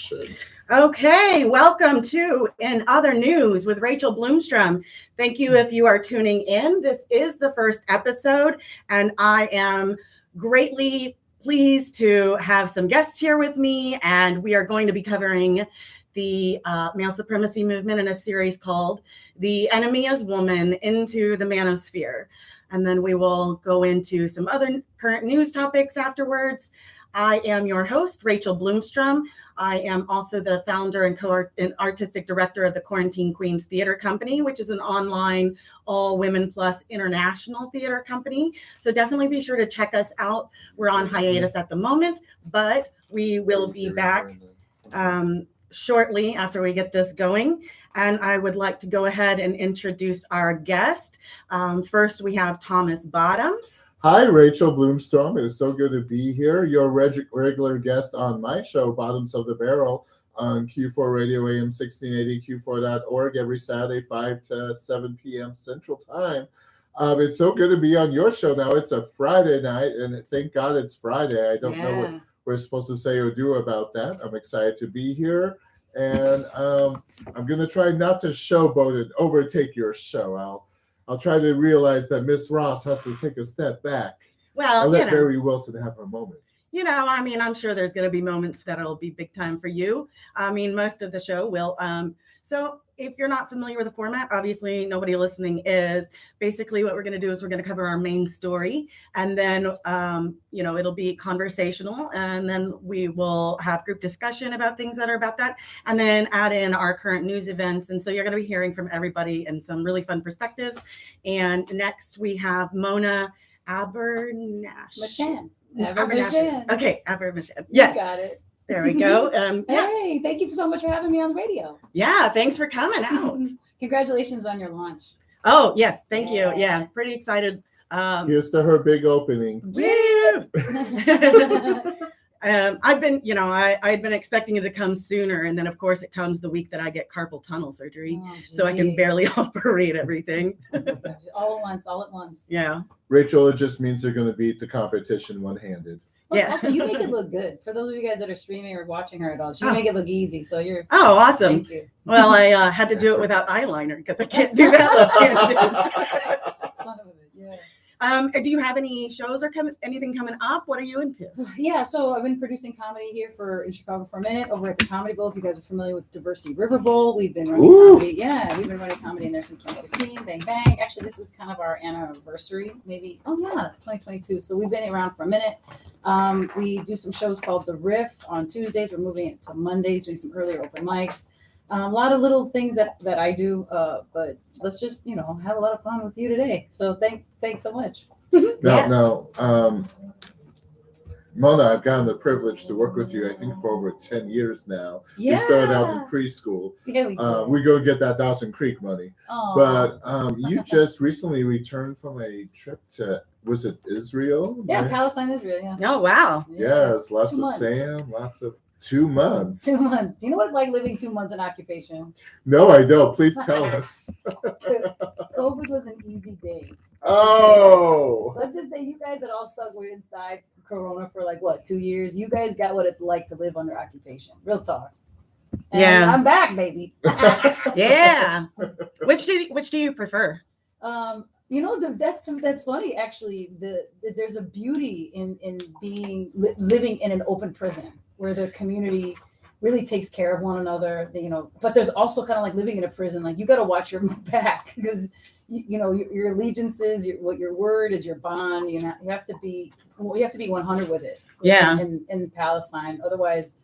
action. Okay, welcome to In Other News with Rachel Blomstrom. Thank you if you are tuning in. This is the first episode, and I am greatly pleased to have some guests here with me, and we are going to be covering the male supremacy movement in a series called The Enemy is Woman into the Manosphere. And then we will go into some other current news topics afterwards. I am your host, Rachel Blomstrom. I am also the founder and artistic director of the Quarantine Queens Theater Company, which is an online all women plus international theater company. So definitely be sure to check us out. We're on hiatus at the moment, but we will be back shortly after we get this going. And I would like to go ahead and introduce our guest. First, we have Thomas Bottoms. Hi, Rachel Blomstrom. It is so good to be here. You're a regular guest on my show, Bottoms of the Barrel, on Q4 Radio AM 1680, q4.org, every Saturday, 5 to 7 p.m. Central Time. It's so good to be on your show now. It's a Friday night, and thank God it's Friday. I don't know what we're supposed to say or do about that. I'm excited to be here, and I'm going to try not to showboat and overtake your show. I'll try to realize that Miss Ross has to take a step back. Well, I'll let Barry Wilson have her moment. I'm sure there's going to be moments that'll be big time for you. Most of the show will. So if you're not familiar with the format, obviously nobody listening is. Basically what we're going to do is we're going to cover our main story, and then, it'll be conversational, and then we will have group discussion about things that are about that, and then add in our current news events. And so you're going to be hearing from everybody and some really fun perspectives. And next we have Mona Aburmishan. Okay, Aburmishan. Yes. You got it. There we go. Hey, thank you so much for having me on the radio. Yeah, thanks for coming out. Congratulations on your launch. Oh, yes, thank you. Yeah, pretty excited. Here's to her big opening. Woo! I've been, I'd been expecting it to come sooner. And then, of course, it comes the week that I get carpal tunnel surgery. So I can barely operate everything. All at once. Yeah. Rachel, it just means they're going to beat the competition one-handed. Plus, also, you make it look good. For those of you guys that are streaming or watching her at all, you make it look easy. So you're. Oh, awesome. Thank you. Well, I had to do it without eyeliner because I can't do that left-handed. Son of it, yeah. Do you have any shows or anything coming up? What are you into? Yeah, so I've been producing comedy here in Chicago for a minute over at the Comedy Bowl. If you guys are familiar with Diversity River Bowl, we've been running comedy. Yeah, we've been running comedy in there since 2015. Bang, bang. Actually, this is kind of our anniversary, maybe. Oh, yeah, it's 2022. So we've been around for a minute. We do some shows called The Riff on Tuesdays. We're moving it to Mondays, doing some earlier open mics. A lot of little things that I do, but let's just, have a lot of fun with you today. So thanks so much. Now, Mona, I've gotten the privilege to work with you, I think, for over 10 years now. Yeah. We started out in preschool. Yeah, we're going to get that Dawson Creek money. Aww. But you just recently returned from a trip to, was it Israel? Yeah, Palestine, Israel, yeah. Oh, wow. Yes, lots of sand, lots of 2 months. 2 months. Do you know what it's like living 2 months in occupation? No, I don't. Please tell us. COVID was an easy day. Oh. Let's just say you guys had all stuck were inside Corona for 2 years. You guys got what it's like to live under occupation. Real talk. And yeah. I'm back, baby. Yeah. Which do you prefer? That's funny. Actually, there's a beauty in being living in an open prison where the community really takes care of one another. But there's also kind of like living in a prison. Like you got to watch your back because your allegiances, what your word is, your bond. You have to be 100 with it. Yeah. In Palestine, otherwise,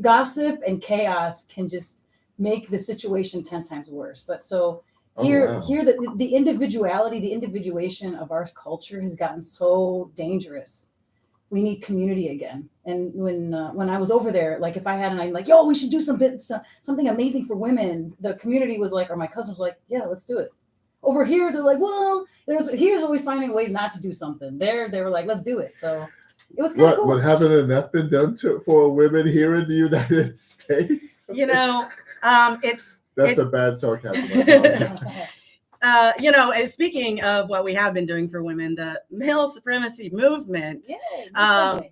gossip and chaos can just make the situation 10 times worse. But so. Here, the individuality, the individuation of our culture has gotten so dangerous. We need community again. And when I was over there, if I had I'm like, yo, we should do something amazing for women. The community was like, or my cousin was like, yeah, let's do it. Over here, they're like, well, here's always finding a way not to do something. They were like, let's do it. So it was kind of cool. What haven't enough been done for women here in the United States? It's. That's a bad sarcasm. Speaking of what we have been doing for women, the male supremacy movement. Let's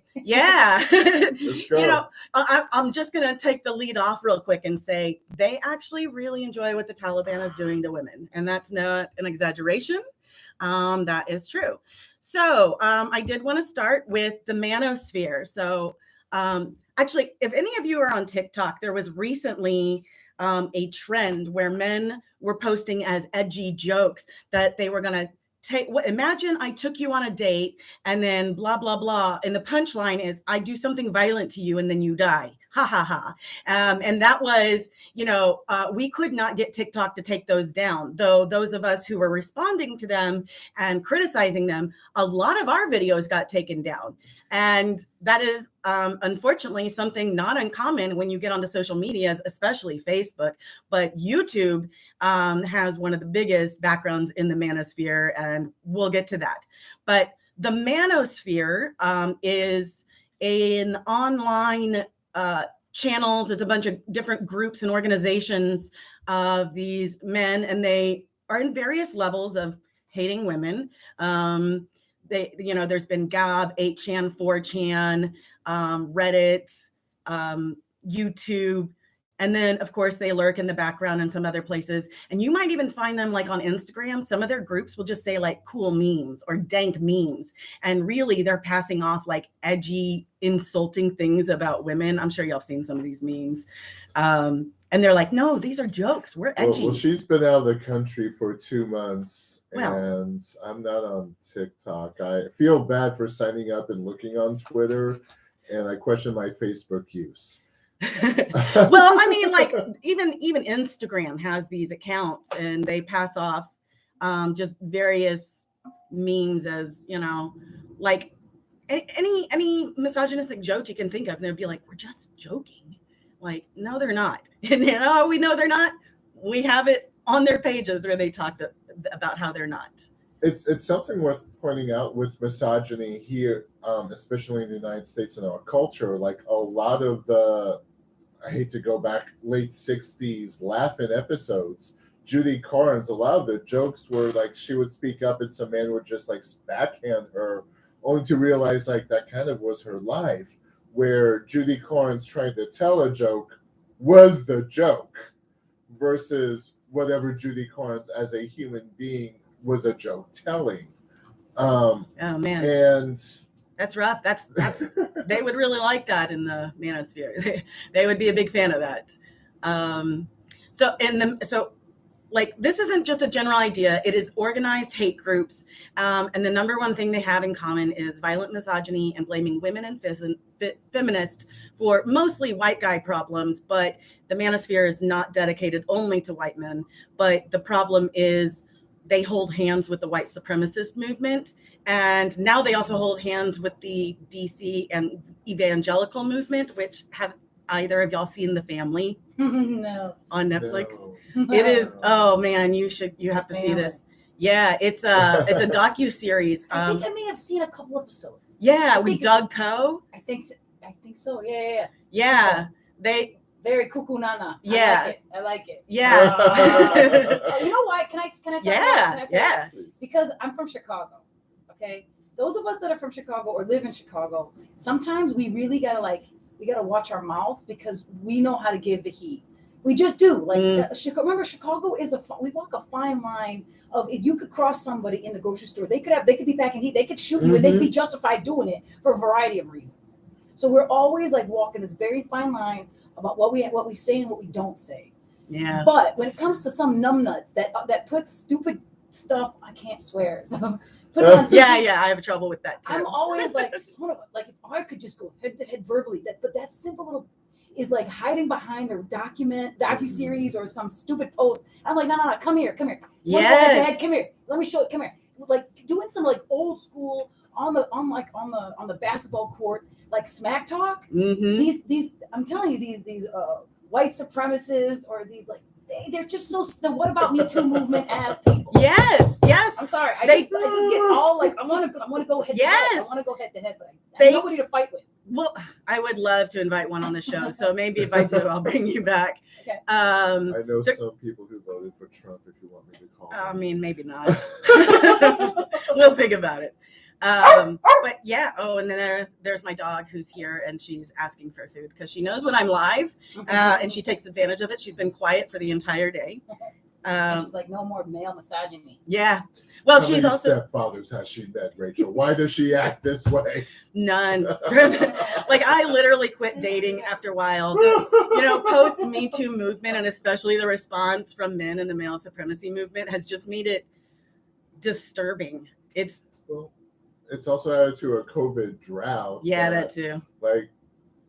go. I'm just going to take the lead off real quick and say they actually really enjoy what the Taliban is doing to women. And that's not an exaggeration. That is true. So I did want to start with the Manosphere. So actually, if any of you are on TikTok, there was recently a trend where men were posting as edgy jokes that they were going to imagine I took you on a date and then blah, blah, blah. And the punchline is I do something violent to you and then you die. Ha, ha, ha. And that was, we could not get TikTok to take those down, though those of us who were responding to them and criticizing them, a lot of our videos got taken down. And that is, unfortunately, something not uncommon when you get onto social medias, especially Facebook. But YouTube has one of the biggest backgrounds in the Manosphere, and we'll get to that. But the Manosphere is an online channels. It's a bunch of different groups and organizations of these men, and they are in various levels of hating women. There's been Gab, 8chan, 4chan, Reddit, YouTube. And then, of course, they lurk in the background in some other places. And you might even find them like on Instagram. Some of their groups will just say like cool memes or dank memes. And really, they're passing off like edgy, insulting things about women. I'm sure y'all have seen some of these memes. And they're like, no, these are jokes. We're edgy. Well, she's been out of the country for 2 months, and I'm not on TikTok. I feel bad for signing up and looking on Twitter, and I question my Facebook use. Well, I mean, like even Instagram has these accounts, and they pass off just various memes as, like any misogynistic joke you can think of, and they'll be like, we're just joking. Like, no, they're not. And we know they're not. We have it on their pages where they talk about how they're not. It's something worth pointing out with misogyny here, especially in the United States and our culture. Like a lot of the, I hate to go back, late 60s laugh-in episodes, Judy Carnes, a lot of the jokes were like she would speak up and some man would just like backhand her, only to realize like that kind of was her life, where Judy Carnes trying to tell a joke was the joke versus whatever Judy Carnes as a human being was a joke telling. Oh man. And that's rough. That's they would really like that in the Manosphere. They would be a big fan of that. So like, this isn't just a general idea. It is organized hate groups. And the number one thing they have in common is violent misogyny and blaming women and feminists for mostly white guy problems. But the Manosphere is not dedicated only to white men. But the problem is they hold hands with the white supremacist movement. And now they also hold hands with the DC and evangelical movement, which have either of y'all seen The Family? No. On Netflix? No. It is. Oh man, you have to see this. Yeah, it's a docu-series. I think I may have seen a couple episodes. Yeah, with Doug Coe. I think so. Yeah. Yeah, they very cuckoo nana. Yeah, I like it. Yeah. You know why? Can I talk Yeah. That? Because I'm from Chicago. Okay, those of us that are from Chicago or live in Chicago, sometimes we really gotta watch our mouths because we know how to give the heat. We just do. Like, remember, Chicago is we walk a fine line of, if you could cross somebody in the grocery store, they could be packing heat, they could shoot you, and they'd be justified doing it for a variety of reasons. So we're always like walking this very fine line about what we say and what we don't say. Yeah. But when it comes to some numbnuts that put stupid stuff, I can't swear. So put it on TV, I have trouble with that too. I'm always like, if I could just go head to head verbally, but that simple little is like hiding behind their docu-series or some stupid post. I'm like, no, come here. Yes. Come here. Let me show it. Come here. Like doing some like old school on the basketball court, like smack talk. Mm-hmm. These I'm telling you, these white supremacists or these like they're just so the what about Me Too movement ass people. Yes. I'm sorry. I just get all like I want to go head to head. I want to go head to head, but I have nobody to fight with. Well, I would love to invite one on the show. So maybe if I do, I'll bring you back. Okay. I know some people who voted for Trump, if you want me to call them. I mean, maybe not. We'll think about it. But yeah. Oh, and then there's my dog who's here, and she's asking for food because she knows when I'm live, and she takes advantage of it. She's been quiet for the entire day. And she's like, no more male misogyny. Yeah. Well, How she's many also stepfathers has she met, Rachel? Why does she act this way? none. Like I literally quit dating after a while. Post Me Too movement, and especially the response from men in the male supremacy movement has just made it disturbing. It's also added to a COVID drought. Yeah, that too. Like,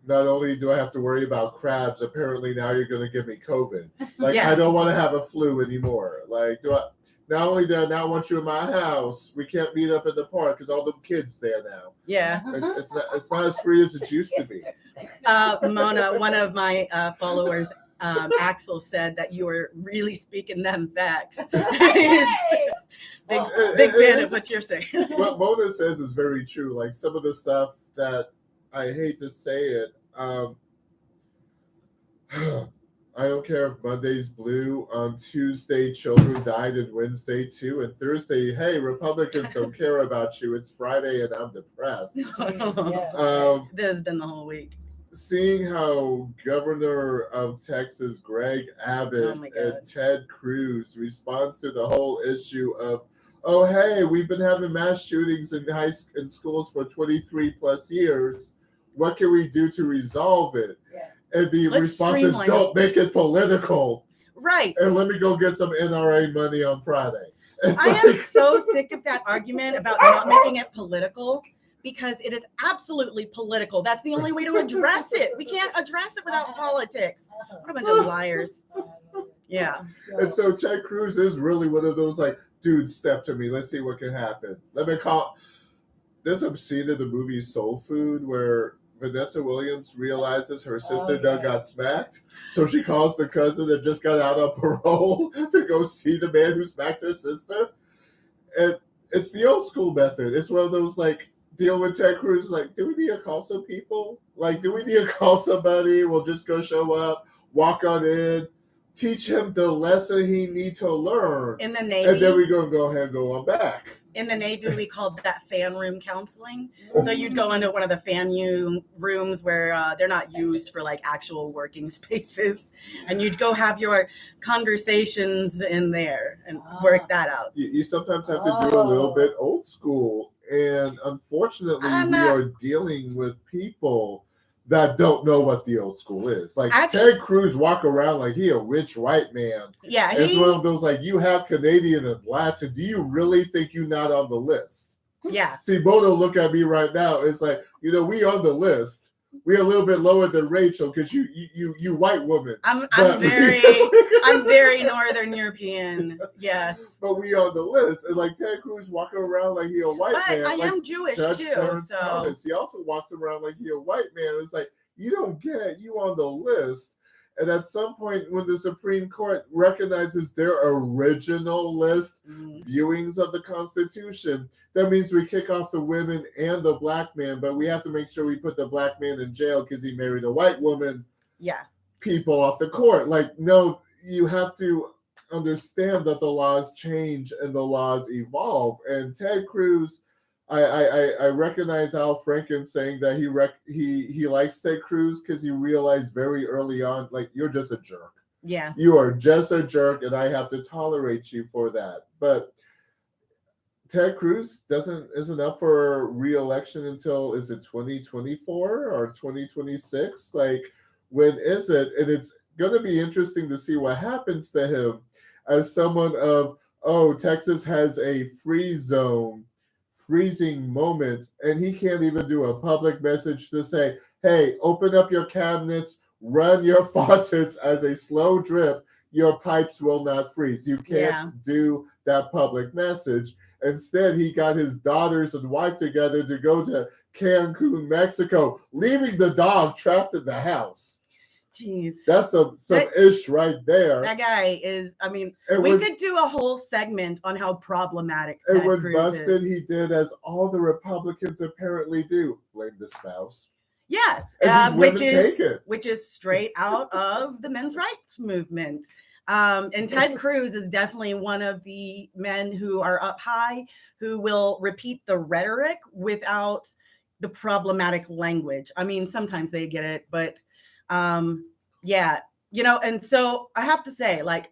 not only do I have to worry about crabs, apparently now you're going to give me COVID. Like, Yeah. I don't want to have a flu anymore. Like, not only do I not want you in my house, we can't meet up at the park because all the kids there now. Yeah. It's not as free as it used to be. Mona, one of my followers, Axel, said that you were really speaking them facts. Big fan of what you're saying. What Mona says is very true. Like some of the stuff that I hate to say it. I don't care if Monday's blue. On Tuesday, children died, and Wednesday too, and Thursday, hey, Republicans don't care about you. It's Friday, and I'm depressed. This has been the whole week. Seeing how Governor of Texas Greg Abbott and Ted Cruz responds to the whole issue of, oh, hey, we've been having mass shootings in schools for 23 plus years. What can we do to resolve it? Yeah. And the response is, don't make it political. Right. And let me go get some NRA money on Friday. I am so sick of that argument about not making it political, because it is absolutely political. That's the only way to address it. We can't address it without politics. What a bunch of liars. Yeah. And so Ted Cruz is really one of those like, dude, step to me. Let's see what can happen. Let me call. There's some scene in the movie Soul Food where Vanessa Williams realizes her sister Doug got smacked. So she calls the cousin that just got out on parole to go see the man who smacked her sister. And it's the old school method. It's one of those like, deal with Ted Cruz, like, do we need to call some people? Like, do we need to call somebody? We'll just go show up, walk on in, teach him the lesson he need to learn. In the Navy. And then we're going to go ahead and go on back. In the Navy, we called that fan room counseling. So you'd go into one of the fan rooms where they're not used for like actual working spaces. And you'd go have your conversations in there and work that out. You sometimes have to do a little bit old school. And unfortunately, we are dealing with people that don't know what the old school is. Like Ted Cruz walk around like he a rich white man. Yeah. It's one of those like, you have Canadian and Latin. Do you really think you're not on the list? Yeah. See, Bono look at me right now. It's like, we on the list. We're a little bit lower than Rachel because you white woman. I'm very Northern European. Yes. But we on the list. And like Ted Cruz walking around like he a white man. But I am Jewish too. Clarence So Thomas, he also walks around like he a white man. It's like, you don't get you on the list. And at some point when the Supreme Court recognizes their original list viewings of the Constitution, that means we kick off the women and the black man, but we have to make sure we put the black man in jail because he married a white woman. Yeah. People off the court. Like, no, you have to understand that the laws change and the laws evolve. And Ted Cruz, I recognize Al Franken saying that he likes Ted Cruz because he realized very early on, like, you're just a jerk. Yeah. You are just a jerk, and I have to tolerate you for that. But Ted Cruz isn't up for re-election until, is it 2024 or 2026? Like, when is it? And it's going to be interesting to see what happens to him as someone of, Texas has a freezing moment, and he can't even do a public message to say, hey, open up your cabinets, run your faucets as a slow drip, your pipes will not freeze. You can't do that public message. Instead, he got his daughters and wife together to go to Cancun, Mexico, leaving the dog trapped in the house. Jeez. That's some ish right there. That guy is, we could do a whole segment on how problematic Ted Cruz busted is. He did, as all the Republicans apparently do, blame the spouse. Yes, And these women take it. which is straight out of the men's rights movement. And Ted Cruz is definitely one of the men who are up high, who will repeat the rhetoric without the problematic language. I mean, sometimes they get it, but yeah, and so I have to say, like,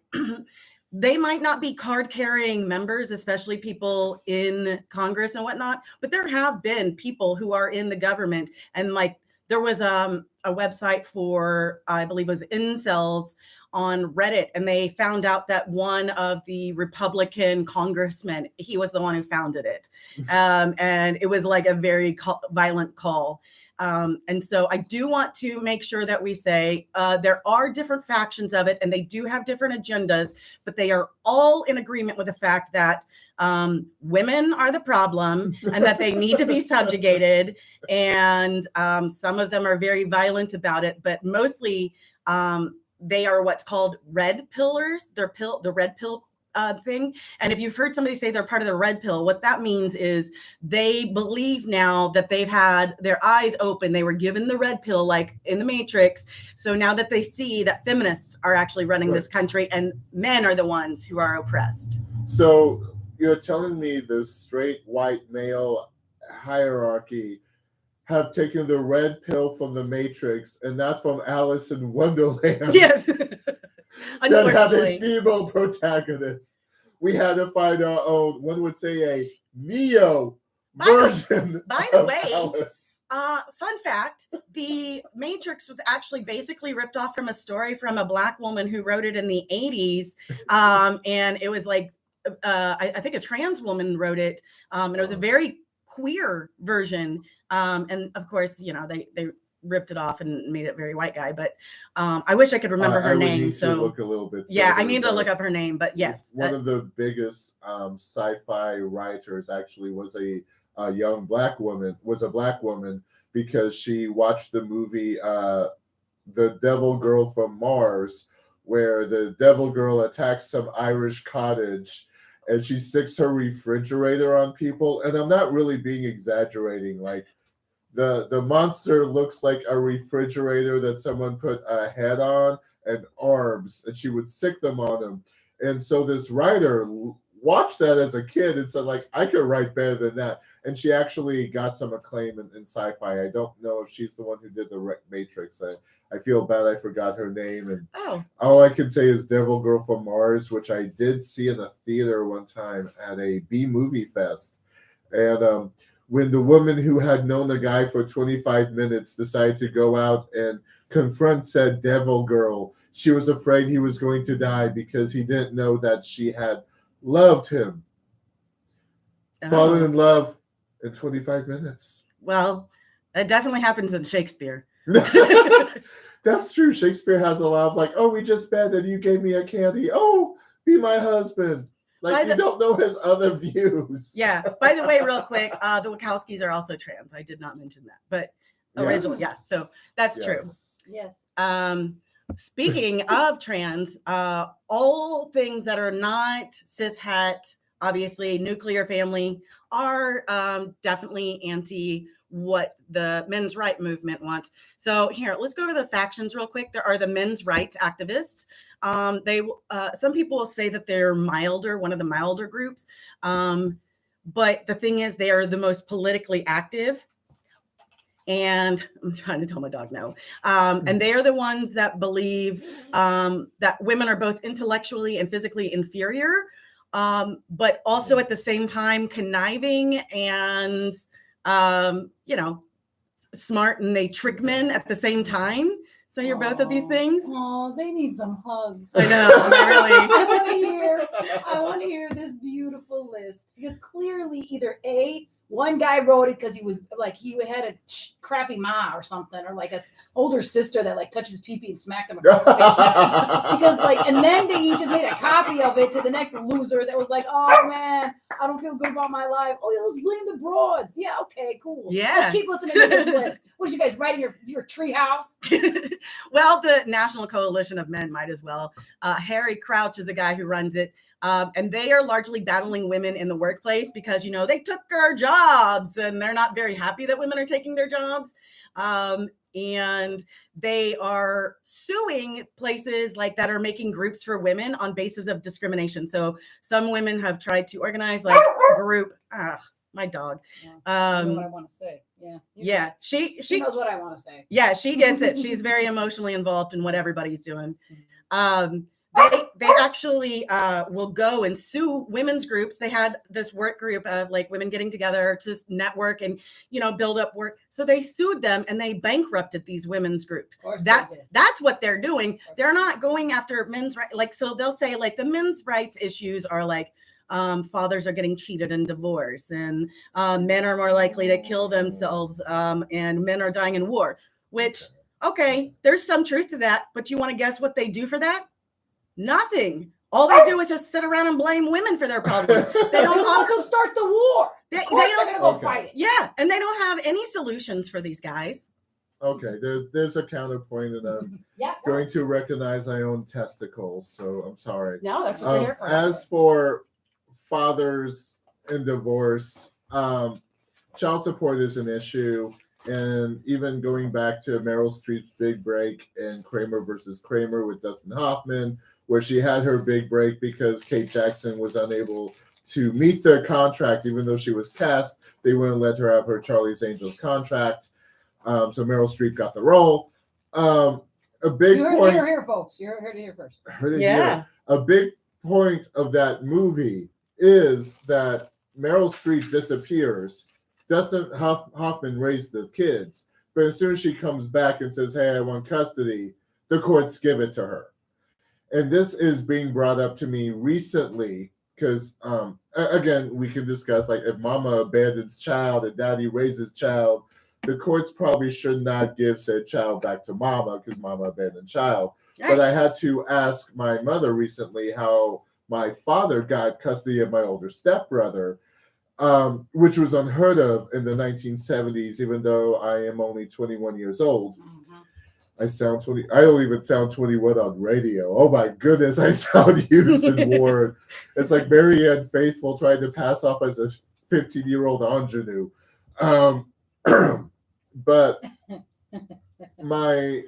they might not be card carrying members, especially people in Congress and whatnot, but there have been people who are in the government. And like, there was a website for, I believe it was incels on Reddit, and they found out that one of the Republican congressmen, he was the one who founded it. And it was like a very violent call. And so I do want to make sure that we say there are different factions of it, and they do have different agendas, but they are all in agreement with the fact that women are the problem and that they need to be subjugated. And some of them are very violent about it, but mostly they are what's called red pillars. They're the red pill thing. And if you've heard somebody say they're part of the red pill, what that means is they believe now that they've had their eyes open. They were given the red pill, like in the Matrix. So now that they see that feminists are actually running this country and men are the ones who are oppressed. So you're telling me the straight white male hierarchy have taken the red pill from the Matrix and not from Alice in Wonderland. Yes. That had a female protagonist. We had to find our own, one would say a Neo version. By the way, Alice. Fun fact, the Matrix was actually basically ripped off from a story from a Black woman who wrote it in the 80s. And it was like, I think a trans woman wrote it. And it was a very queer version. And of course, they ripped it off and made it very white guy, but I wish I could remember her name. So look a little bit. Yeah, I need to look up her name, but yes. One of the biggest sci-fi writers actually was a young Black woman, because she watched the movie The Devil Girl from Mars, where the devil girl attacks some Irish cottage and she sticks her refrigerator on people. And I'm not really being exaggerating. Like, the monster looks like a refrigerator that someone put a head on and arms, and she would sick them on him. And so this writer watched that as a kid and said, like, I could write better than that. And she actually got some acclaim in sci-fi. I don't know if she's the one who did the Matrix. I feel bad I forgot her name. And all I can say is Devil Girl from Mars, which I did see in a theater one time at a B-Movie Fest. And when the woman who had known the guy for 25 minutes decided to go out and confront said devil girl, she was afraid he was going to die because he didn't know that she had loved him. Fallen in love in 25 minutes. Well, it definitely happens in Shakespeare. That's true. Shakespeare has a lot of like, oh, we just met and you gave me a candy. Oh, be my husband. Like, you don't know his other views. Yeah. By the way, real quick, the Wachowskis are also trans. I did not mention that, but originally, yeah. So that's true. Yes. Speaking of trans, all things that are not cishet, obviously nuclear family, are definitely anti what the men's right movement wants. So here, let's go over the factions real quick. There are the men's rights activists. Some people will say that they're milder, one of the milder groups. But the thing is, they are the most politically active. And I'm trying to tell my dog no. And they are the ones that believe that women are both intellectually and physically inferior, but also at the same time conniving and, smart, and they trick men at the same time. So you're both of these things. Oh, they need some hugs. I know, really. I want to hear this beautiful list, because clearly either one guy wrote it because he was like, he had a crappy ma or something, or like a older sister that like touched his pee-pee and smacked him across the face. Because and then he just made a copy of it to the next loser that was like, oh man, I don't feel good about my life. Oh, let's blame the broads. Yeah, okay, cool. Yeah. Let's keep listening to this list. What did you guys write in your tree house? Well, the National Coalition of Men might as well. Harry Crouch is the guy who runs it. And they are largely battling women in the workplace because, they took our jobs and they're not very happy that women are taking their jobs. And they are suing places like that are making groups for women on basis of discrimination. So some women have tried to organize like a group. My dog. Yeah. You know what I want to say. Yeah. Yeah. She knows what I want to say. Yeah, she gets it. She's very emotionally involved in what everybody's doing. They actually will go and sue women's groups. They had this work group of like women getting together to network and build up work. So they sued them and they bankrupted these women's groups. That's what they're doing. They're not going after men's rights. Like, so they'll say like the men's rights issues are like fathers are getting cheated in divorce, and men are more likely to kill themselves, and men are dying in war. Which, okay, there's some truth to that. But you want to guess what they do for that? Nothing. All they do is just sit around and blame women for their problems. They don't also start the war. They're gonna go fight it. Yeah, and they don't have any solutions for these guys. Okay, there's a counterpoint, and I'm going to recognize I own testicles, so I'm sorry. No, that's what you're here for. As for fathers in divorce, child support is an issue, and even going back to Meryl Streep's big break in Kramer versus Kramer with Dustin Hoffman, where she had her big break because Kate Jackson was unable to meet their contract, even though she was cast. They wouldn't let her have her Charlie's Angels contract. So Meryl Streep got the role. A big point. You're here, folks. You're here to hear first. A big point of that movie is that Meryl Streep disappears. Dustin Hoffman raised the kids, but as soon as she comes back and says, "Hey, I want custody," the courts give it to her. And this is being brought up to me recently because, again, we can discuss like if mama abandons child and daddy raises child, the courts probably should not give said child back to mama because mama abandoned child. Right. But I had to ask my mother recently how my father got custody of my older stepbrother, which was unheard of in the 1970s, even though I am only 21 years old. Mm-hmm. I sound 20. I don't even sound 21 on radio. Oh my goodness, I sound used and worn. It's like Marianne Faithfull trying to pass off as a 15-year-old ingenue. But my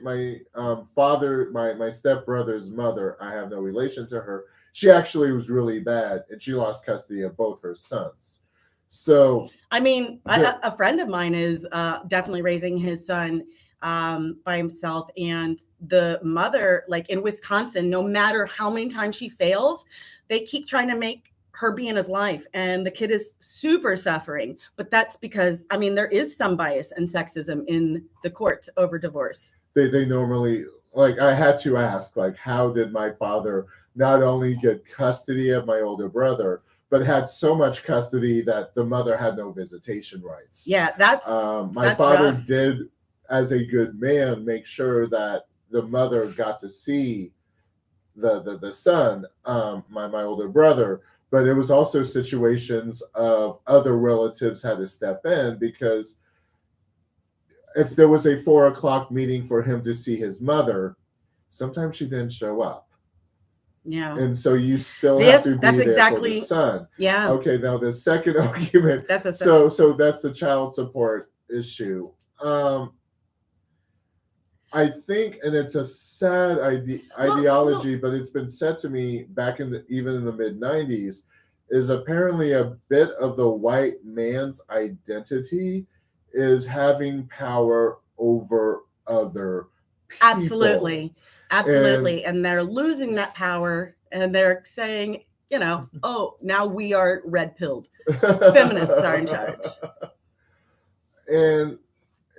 father, my stepbrother's mother, I have no relation to her. She actually was really bad, and she lost custody of both her sons. So, I mean, a friend of mine is definitely raising his son by himself, and the mother, like in Wisconsin, no matter how many times she fails, they keep trying to make her be in his life, and the kid is super suffering. But that's because, I mean, there is some bias and sexism in the courts over divorce. They normally, like, I had to ask, like, how did my father not only get custody of my older brother, but had so much custody that the mother had no visitation rights? Yeah, that's my father rough. Did, as a good man, make sure that the mother got to see the son, my older brother. But it was also situations of other relatives had to step in, because if there was a 4:00 meeting for him to see his mother, sometimes she didn't show up. Yeah. And so you still have to be there exactly, for the son. Yeah. Okay, now the second argument. So that's the child support issue. I think, and it's a sad ideology, but it's been said to me back even in the mid-90s, is apparently a bit of the white man's identity is having power over other people. Absolutely. And they're losing that power, and they're saying, oh, now we are red-pilled. Feminists are in charge. And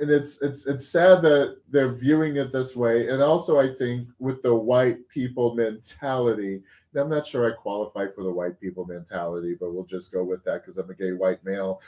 it's sad that they're viewing it this way. And also, I think with the white people mentality, and I'm not sure I qualify for the white people mentality, but we'll just go with that because I'm a gay white male.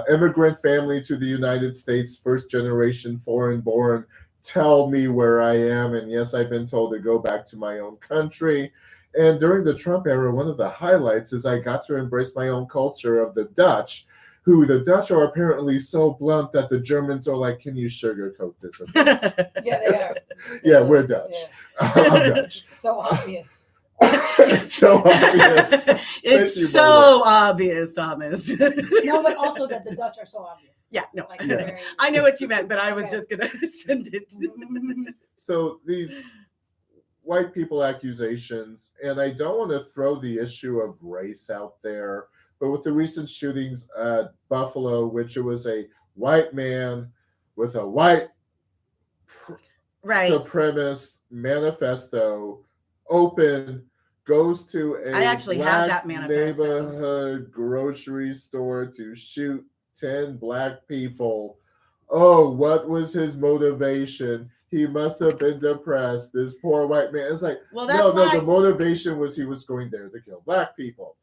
Immigrant family to the United States, first generation foreign born, tell me where I am. And yes, I've been told to go back to my own country. And during the Trump era, one of the highlights is I got to embrace my own culture of the Dutch, who the Dutch are apparently so blunt that the Germans are like, can you sugarcoat this a bit? Yeah, they are. Yeah, we're Dutch. Yeah. I'm Dutch. So obvious. It's so obvious. It's you, so obvious, Thomas. No, but also that the Dutch are so obvious. Yeah, no, Like, very- I know what you meant, but I was Okay. just gonna send it. So these white people accusations, and I don't want to throw the issue of race out there, but with the recent shootings at Buffalo, which it was a white man with a white Right. supremacist manifesto, goes to a I actually have black that manifesto. neighborhood grocery store to shoot 10 black people. Oh, what was his motivation? He must have been depressed. This poor white man. It's like, Well, that's no, why the motivation was he was going there to kill black people.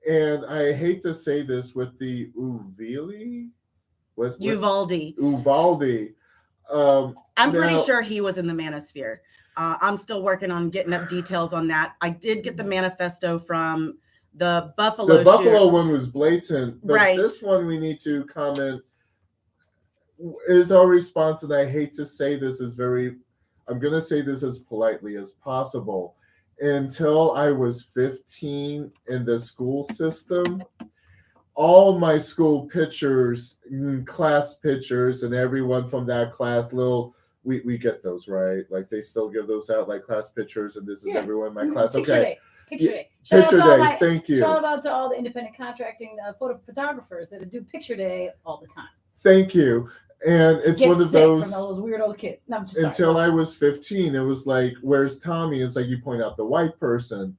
And I hate to say this with the Uvalde. I'm pretty sure he was in the Manosphere. I'm still working on getting up details on that. I did get the manifesto from the Buffalo. The Buffalo one was blatant, but Right. this one we need to comment. Is our response, and I hate to say this, I'm going to say this as politely as possible. Until I was 15 in the school system, all my school pictures, class pictures, and everyone from that class, we get those, right? Like they still give those out, like class pictures, and this is everyone in my class. Picture Okay. day. Picture day. Picture day. Thank you. Shout out to all the independent contracting photographers that do picture day all the time. Thank you. And it's Get one of sick those. from those weirdo kids. No, I'm just Until sorry. I was 15, it was like, where's Tommy? It's like you point out the white person.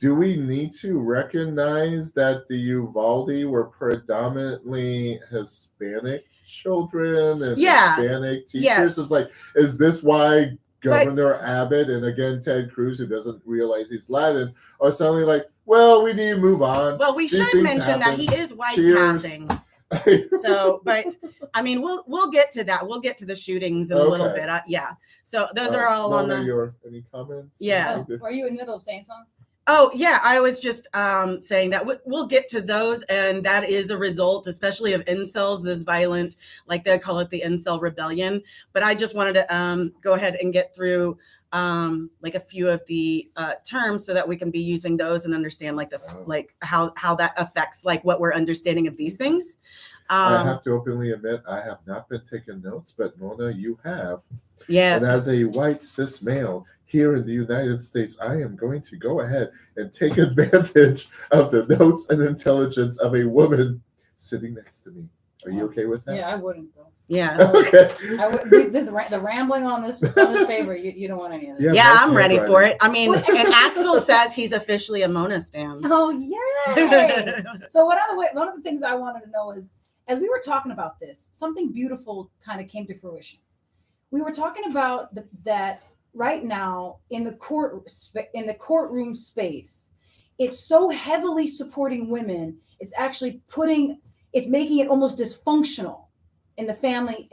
Do we need to recognize that the Uvalde were predominantly Hispanic children and Hispanic teachers? Yes. It's like, is this why Governor Abbott and again Ted Cruz, who doesn't realize he's Latin, are suddenly like, well, we need to move on. Well, we These should things mention happen. that he is white Cheers. passing. So, but I mean, we'll get to that. We'll get to the shootings in a little bit. Yeah. So those are all on the. Any comments? Yeah. Oh, are you in the middle of saying something? Oh yeah, I was just saying that we'll get to those, and that is a result, especially of incels, this violent, like they call it the incel rebellion. But I just wanted to go ahead and get through like a few of the terms so that we can be using those and understand like like how that affects like what we're understanding of these things. I have to openly admit I have not been taking notes, but Mona, you have. Yeah. And as a white cis male here in the United States, I am going to go ahead and take advantage of the notes and intelligence of a woman sitting next to me. Are you okay with that? Yeah, I wouldn't though. Yeah. Okay. The rambling on this paper, you don't want any of this. Yeah, I'm ready for it. I mean, and Axel says he's officially a Mona stan. Oh yay! So one of the things I wanted to know is, as we were talking about this, something beautiful kind of came to fruition. We were talking about that right now in the courtroom space, it's so heavily supporting women. It's actually making it almost dysfunctional in the family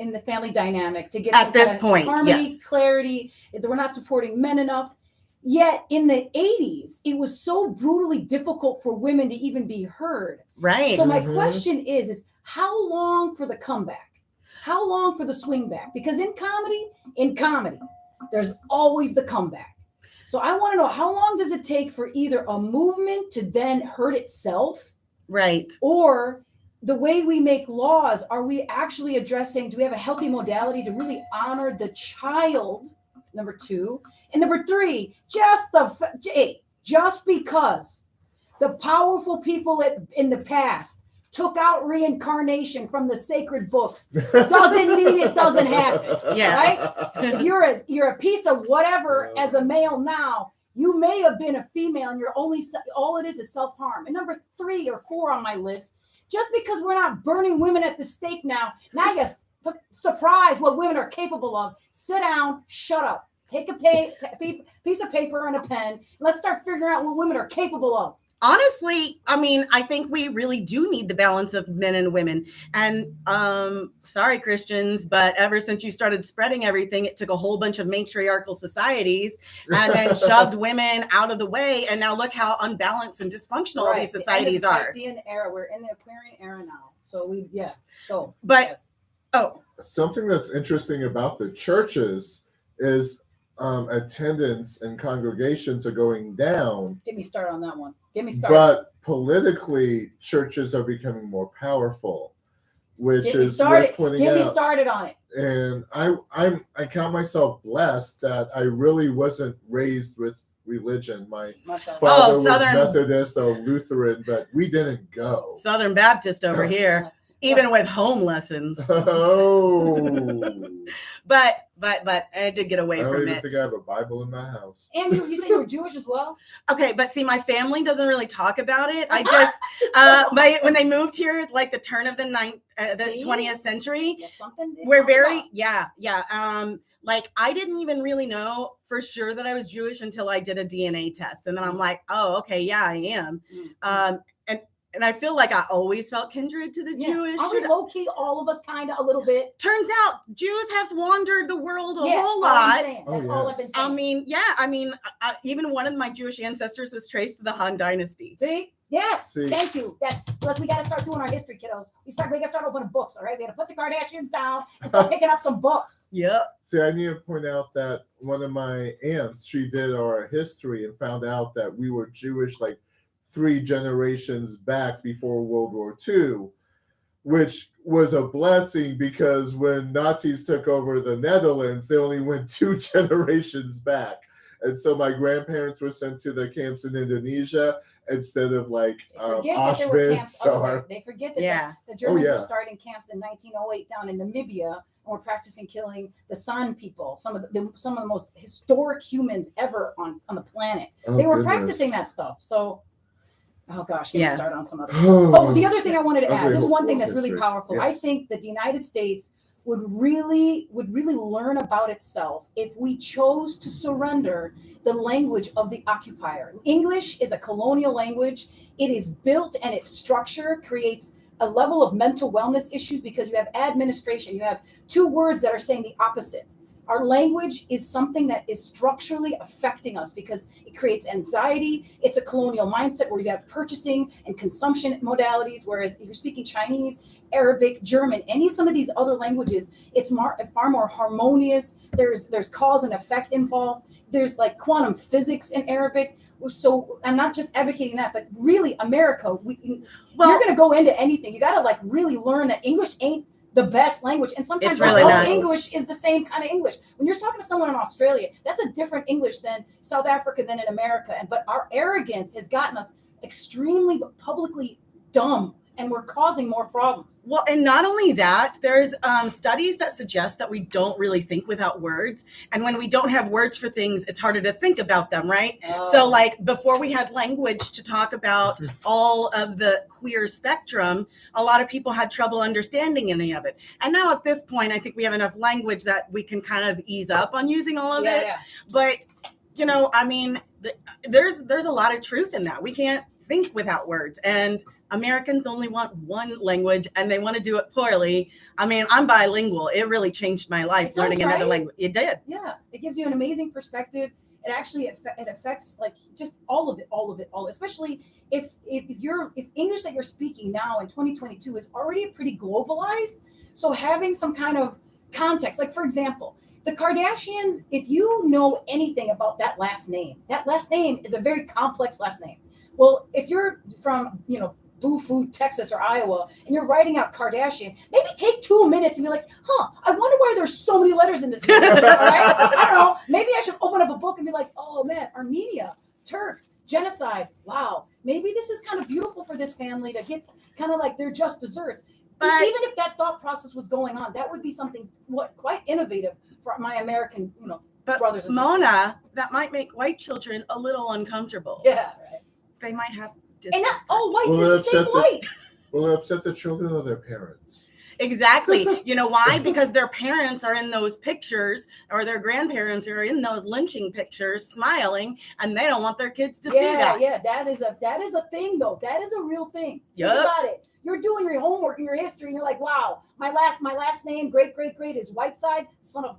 dynamic to get at this point harmony, yes. clarity. We're not supporting men enough. Yet in the 80s, it was so brutally difficult for women to even be heard. Right. So my question is how long for the comeback? How long for the swing back? Because in comedy, there's always the comeback. So I want to know, how long does it take for either a movement to then hurt itself? Right. Or the way we make laws, are we actually addressing, do we have a healthy modality to really honor the child? Number 2. And number 3, just because the powerful people in the past took out reincarnation from the sacred books doesn't mean it doesn't happen. Yeah. Right? You're a piece of whatever as a male now. You may have been a female and all it is self-harm. And number 3 or 4 on my list, just because we're not burning women at the stake now you're surprised what women are capable of. Sit down, shut up, take a piece of paper and a pen. Let's start figuring out what women are capable of. Honestly, I mean, I think we really do need the balance of men and women. And sorry, Christians, but ever since you started spreading everything, it took a whole bunch of matriarchal societies and then shoved women out of the way. And now look how unbalanced and dysfunctional these societies are. We're in the Aquarian era now. So go. But something that's interesting about the churches is attendance and congregations are going down. Get me started on that one. Get me started. But politically, churches are becoming more powerful, which Get me is started. worth pointing Get me out. started on it. And I count myself blessed that I really wasn't raised with religion. My Mashallah. father was Southern- Methodist or Lutheran, but we didn't go. Southern Baptist over here, even with home lessons. Oh, But I did get away I don't from even it. think I have a Bible in my house. And you say you were Jewish as well? Okay, but see, my family doesn't really talk about it. I just when they moved here, at, like the turn of the See? 20th century, Yeah, something. we're very yeah. Like I didn't even really know for sure that I was Jewish until I did a DNA test, and then I'm like, oh, okay, yeah, I am. And I feel like I always felt kindred to the Jewish. Are we low key, all of us, kind of a little bit? Turns out Jews have wandered the world a whole All lot. I'm saying. That's all I've been saying. I mean, even one of my Jewish ancestors was traced to the Han Dynasty. See? Yes. See. Thank you. Plus, we got to start doing our history, kiddos. We got to start opening books. All right, we got to put the Kardashians down and start picking up some books. Yep. See, I need to point out that one of my aunts, she did our history and found out that we were Jewish like 3 generations back before World War II, which was a blessing because when Nazis took over the Netherlands, they only went 2 generations back. And so my grandparents were sent to the camps in Indonesia instead of like Auschwitz. They forget that the Germans were starting camps in 1908 down in Namibia and were practicing killing the San people, some of the most historic humans ever on the planet. They were practicing that stuff. So, oh gosh, get me started on some other stuff. Oh, the other thing I wanted to add, this is one thing that's really powerful. Yes. I think that the United States would really learn about itself if we chose to surrender the language of the occupier. English is a colonial language. It is built, and its structure creates a level of mental wellness issues because you have administration. You have 2 words that are saying the opposite. Our language is something that is structurally affecting us because it creates anxiety. It's a colonial mindset where you have purchasing and consumption modalities, whereas if you're speaking Chinese, Arabic, German, some of these other languages, it's far more harmonious. There's cause and effect involved. There's like quantum physics in Arabic. So I'm not just advocating that, but really America, you're going to go into anything. You got to like really learn that English ain't the best language, and sometimes really English is the same kind of English. When you're talking to someone in Australia, that's a different English than South Africa, than in America. But our arrogance has gotten us extremely publicly dumb, and we're causing more problems. Well, and not only that, there's studies that suggest that we don't really think without words. And when we don't have words for things, it's harder to think about them, right? Oh. So like before we had language to talk about all of the queer spectrum, a lot of people had trouble understanding any of it. And now at this point, I think we have enough language that we can kind of ease up on using all of it. Yeah. But, I mean, there's a lot of truth in that. We can't think without words. And Americans only want one language, and they want to do it poorly. I mean, I'm bilingual. It really changed my life learning another language. It did. Yeah, it gives you an amazing perspective. It actually it affects like just all of it, especially if English that you're speaking now in 2022 is already pretty globalized. So having some kind of context, like for example, the Kardashians, if you know anything about that last name is a very complex last name. Well, if you're from, Boo-Foo, Texas or Iowa, and you're writing out Kardashian, maybe take 2 minutes and be like, I wonder why there's so many letters in this name. All right? I don't know. Maybe I should open up a book and be like, oh man, Armenia, Turks, genocide. Wow. Maybe this is kind of beautiful for this family to get kind of like they're just desserts. But even if that thought process was going on, that would be something quite innovative for my American, brothers and sisters. Mona, that might make white children a little uncomfortable. Yeah, right. They might have and not all white is the same white. Will it upset the children or their parents? Exactly. You know why? Because their parents are in those pictures, or their grandparents are in those lynching pictures smiling, and they don't want their kids to see that. Yeah, that is a thing though. That is a real thing. Yep. Think about it. You're doing your homework and your history, and you're like, wow, my last name, great is Whiteside, son of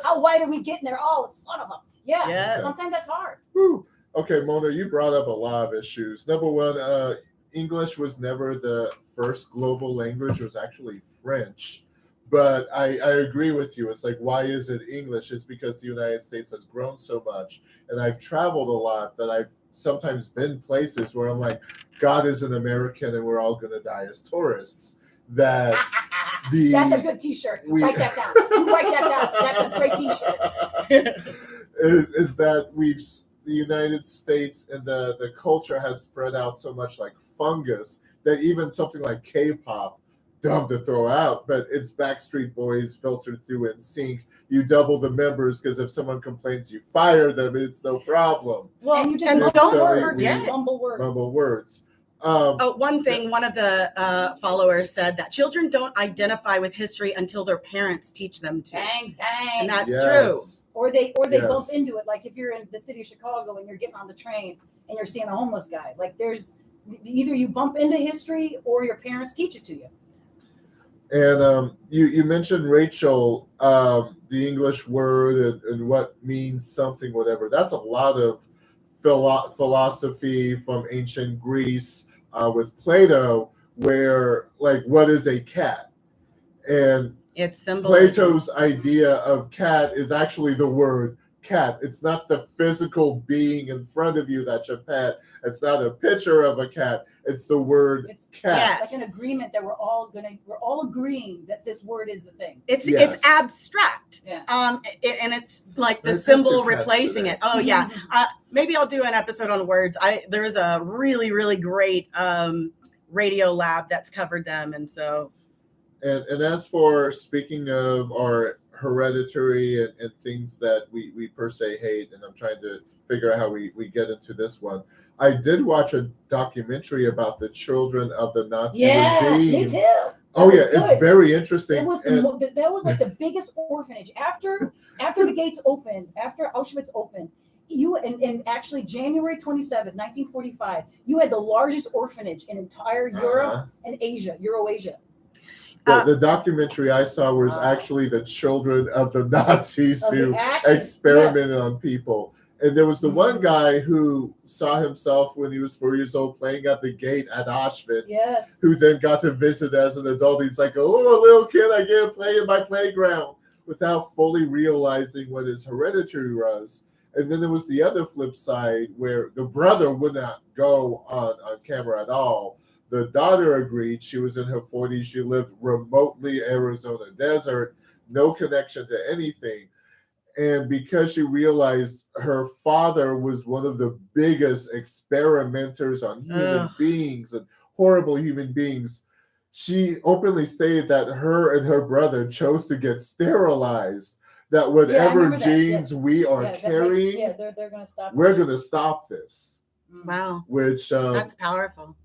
how white are we getting there? Oh, son of a Yeah. Sometimes that's hard. Whew. Okay, Mona, you brought up a lot of issues. Number one, English was never the first global language. It was actually French. But I agree with you. It's like, why is it English? It's because the United States has grown so much, and I've traveled a lot that I've sometimes been places where I'm like, God is an American, and we're all going to die as tourists. That's a good T-shirt. Write that down. You write that down. That's a great T-shirt. is that the United States and the culture has spread out so much like fungus that even something like K-pop, dumb to throw out, but it's Backstreet Boys filtered through NSYNC. You double the members because if someone complains, you fire them. It's no problem. Well, and you just mumble words. One thing, one of the followers said that children don't identify with history until their parents teach them to. Bang, bang. And that's true. Or they bump into it. Like if you're in the city of Chicago and you're getting on the train and you're seeing a homeless guy, like there's either you bump into history or your parents teach it to you. And you mentioned, Rachel, the English word and what means something, whatever. That's a lot of philosophy from ancient Greece with Plato, where, like, what is a cat? And it's symbolism. Plato's idea of cat is actually the word cat. It's not the physical being in front of you that's your pet. It's not a picture of a cat. It's the word cat. Yes. Like an agreement that we're all agreeing that this word is the thing. It's abstract. Yeah. And it's like the symbol replacing it. Oh yeah. Maybe I'll do an episode on words. There is a really, really great radio lab that's covered them, and so. And as for speaking of our hereditary and things that we per se hate, and I'm trying to figure out how we get into this one. I did watch a documentary about the children of the Nazi regime. Me too. It's very interesting. That was like the biggest orphanage after the gates opened, after Auschwitz opened. And actually January 27th, 1945, you had the largest orphanage in entire Europe and Asia, Eurasia. The documentary I saw was actually the children of the Nazis who experimented on people. And there was the one guy who saw himself when he was 4 years old playing at the gate at Auschwitz, who then got to visit as an adult. He's like, oh, little kid, I get to play in my playground, without fully realizing what his hereditary was. And then there was the other flip side where the brother would not go on camera at all. The daughter agreed. She was in her 40s. She lived remotely Arizona desert, no connection to anything. And because she realized her father was one of the biggest experimenters on human beings and horrible human beings, she openly stated that her and her brother chose to get sterilized, that whatever genes we are carrying, they're gonna stop. We're going to stop this. Wow. Which that's powerful.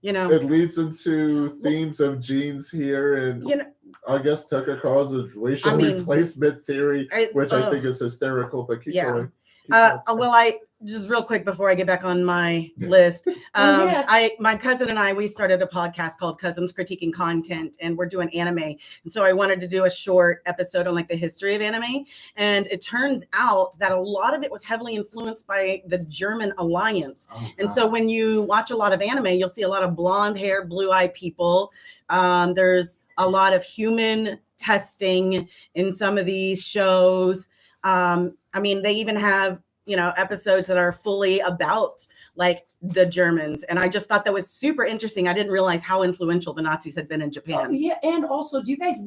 It leads into themes of genes here, and I guess Tucker Carlson's racial replacement theory, which I think is hysterical, but keep going. Well, I just real quick before I get back on my list, my cousin and I, we started a podcast called Cousins Critiquing Content, and we're doing anime. And so I wanted to do a short episode on like the history of anime. And it turns out that a lot of it was heavily influenced by the German Alliance. And so when you watch a lot of anime, you'll see a lot of blonde hair, blue eyed people. There's a lot of human testing in some of these shows. They even have, episodes that are fully about like the Germans. And I just thought that was super interesting. I didn't realize how influential the Nazis had been in Japan. And also, do you guys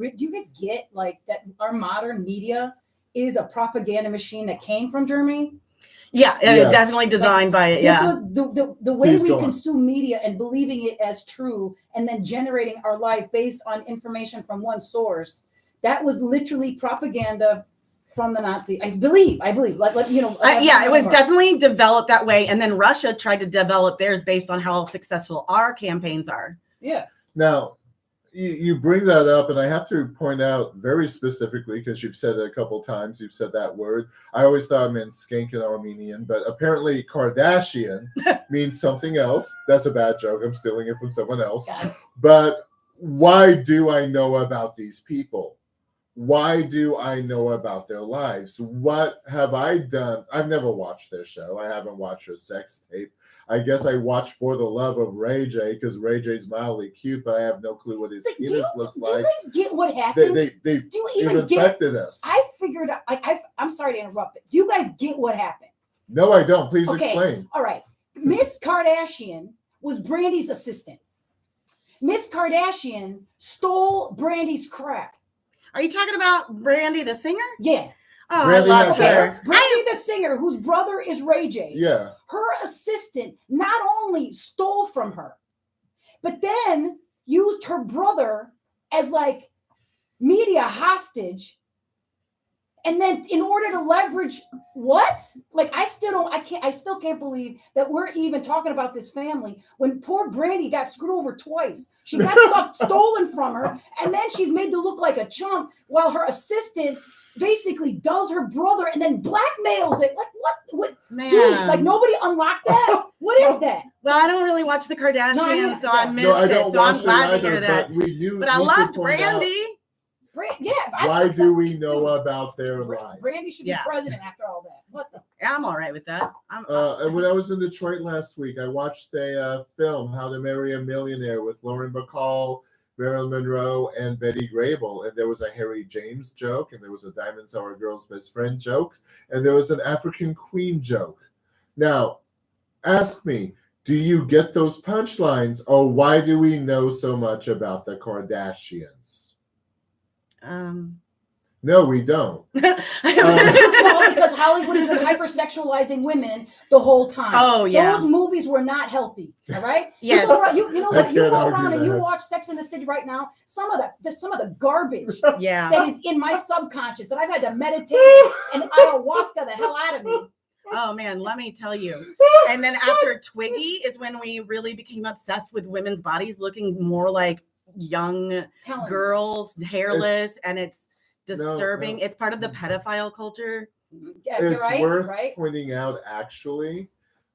get like that our modern media is a propaganda machine that came from Germany? Definitely designed by it. The way we consume media and believing it as true and then generating our life based on information from one source, that was literally propaganda from the Nazi. I believe. It was definitely developed that way. And then Russia tried to develop theirs based on how successful our campaigns are. Yeah. Now, you bring that up, and I have to point out very specifically, because you've said it a couple times, you've said that word. I always thought it meant skank in Armenian, but apparently Kardashian means something else. That's a bad joke. I'm stealing it from someone else. But why do I know about these people? why do I know about their lives? What have I done? I've never watched their show. I haven't watched her sex tape. I guess I watched for the love of Ray J, because Ray J's mildly cute, but I have no clue what his penis looks like. Do you guys get what happened? They infected us. I figured out, I'm sorry to interrupt, but do you guys get what happened? No, I don't. Please explain. All right. Miss Kardashian was Brandy's assistant. Miss Kardashian stole Brandy's crap. Are you talking about Brandy the singer? Yeah. Oh, Brandy I love her. Brandy the singer, whose brother is Ray J. Yeah. Her assistant not only stole from her, but then used her brother as like media hostage. And then in order to leverage what? Like I still can't believe that we're even talking about this family when poor Brandy got screwed over twice. She got stuff stolen from her, and then she's made to look like a chump while her assistant basically does her brother and then blackmails it. Like what Man. dude, like nobody unlocked that. What is that? Well, I don't really watch the Kardashians, so I missed I it. don't So I'm watch glad it to hear either, that. But I loved Brandy. Why do we know about their lives? Brandy should be president after all that. What the? Yeah, I'm all right with that. And when I was in Detroit last week, I watched a film, How to Marry a Millionaire, with Lauren Bacall, Marilyn Monroe, and Betty Grable. And there was a Harry James joke, and there was a Diamonds Are a Girl's Best Friend joke, and there was an African Queen joke. Now, ask me, do you get those punchlines, or why do we know so much about the Kardashians? No, we don't. No, because Hollywood has been hypersexualizing women the whole time. Oh, yeah. Those movies were not healthy. All right. Yes. You know what? You go around and you watch Sex and the City right now. Some of the garbage that is in my subconscious that I've had to meditate and ayahuasca the hell out of me. Oh man, let me tell you. And then after Twiggy is when we really became obsessed with women's bodies looking more like young girls, hairless, and it's disturbing. No. It's part of the pedophile culture. Yeah, it's worth pointing out actually